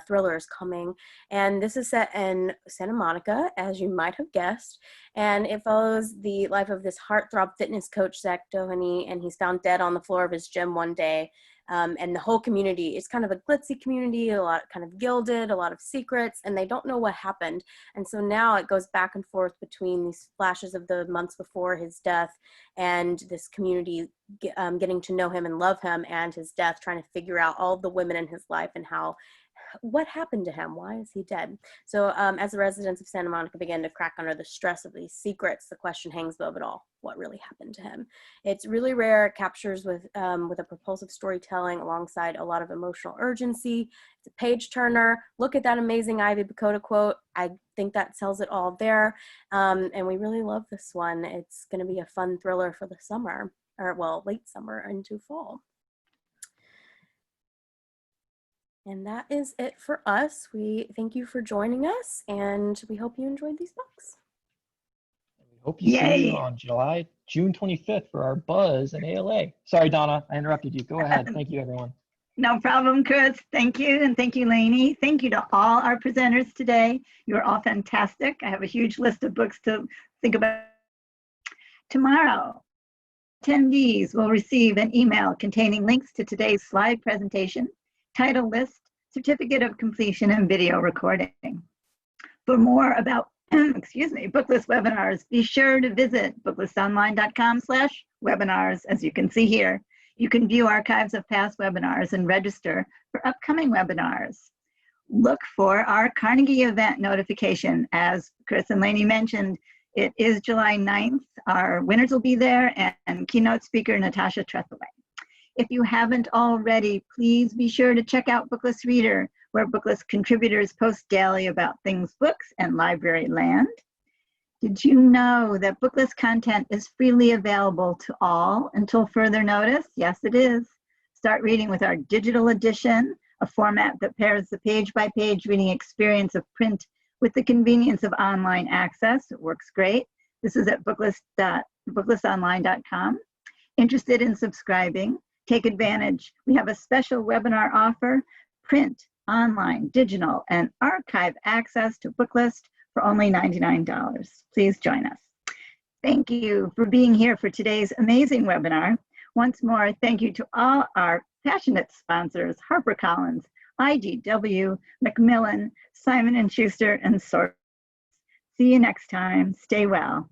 thrillers coming. And this is set in Santa Monica, as you might have guessed. And it follows the life of this heartthrob fitness coach, Zach Doheny, and he's found dead on the floor of his gym one day. And the whole community is kind of a glitzy community, a lot kind of gilded, a lot of secrets, and they don't know what happened. And so now it goes back and forth between these flashes of the months before his death and this community getting to know him and love him, and his death, trying to figure out all of the women in his life and how what happened to him? Why is he dead? So as the residents of Santa Monica begin to crack under the stress of these secrets, the question hangs above it all: what really happened to him? It's really rare. It captures with a propulsive storytelling alongside a lot of emotional urgency. It's a page turner. Look at that amazing Ivy Bakota quote. I think that sells it all there. And we really love this one. It's going to be a fun thriller for the summer, or well, late summer into fall. And that is it for us. We thank you for joining us, and we hope you enjoyed these books. We hope you see you Yay. on June 25th for our Buzz and ALA. Sorry, Donna, I interrupted you. Go ahead. Thank you, everyone. No problem, Chris. Thank you. And thank you, Lainey. Thank you to all our presenters today. You are all fantastic. I have a huge list of books to think about. Tomorrow, attendees will receive an email containing links to today's slide presentation, title list, certificate of completion, and video recording. For more about Booklist webinars, be sure to visit booklistonline.com/webinars. As you can see here, you can view archives of past webinars and register for upcoming webinars. Look for our Carnegie event notification. As Chris and Lainey mentioned, it is July 9th. Our winners will be there, and keynote speaker Natasha Trethewey. If you haven't already, please be sure to check out Booklist Reader, where Booklist contributors post daily about things books and library land. Did you know that Booklist content is freely available to all until further notice? Yes, it is. Start reading with our digital edition, a format that pairs the page-by-page reading experience of print with the convenience of online access. It works great. This is at booklistonline.com. Interested in subscribing? Take advantage. We have a special webinar offer: print, online, digital, and archive access to Booklist for only $99. Please join us. Thank you for being here for today's amazing webinar. Once more, thank you to all our passionate sponsors: HarperCollins, IDW, Macmillan, Simon & Schuster, and Sourcebooks. See you next time. Stay well.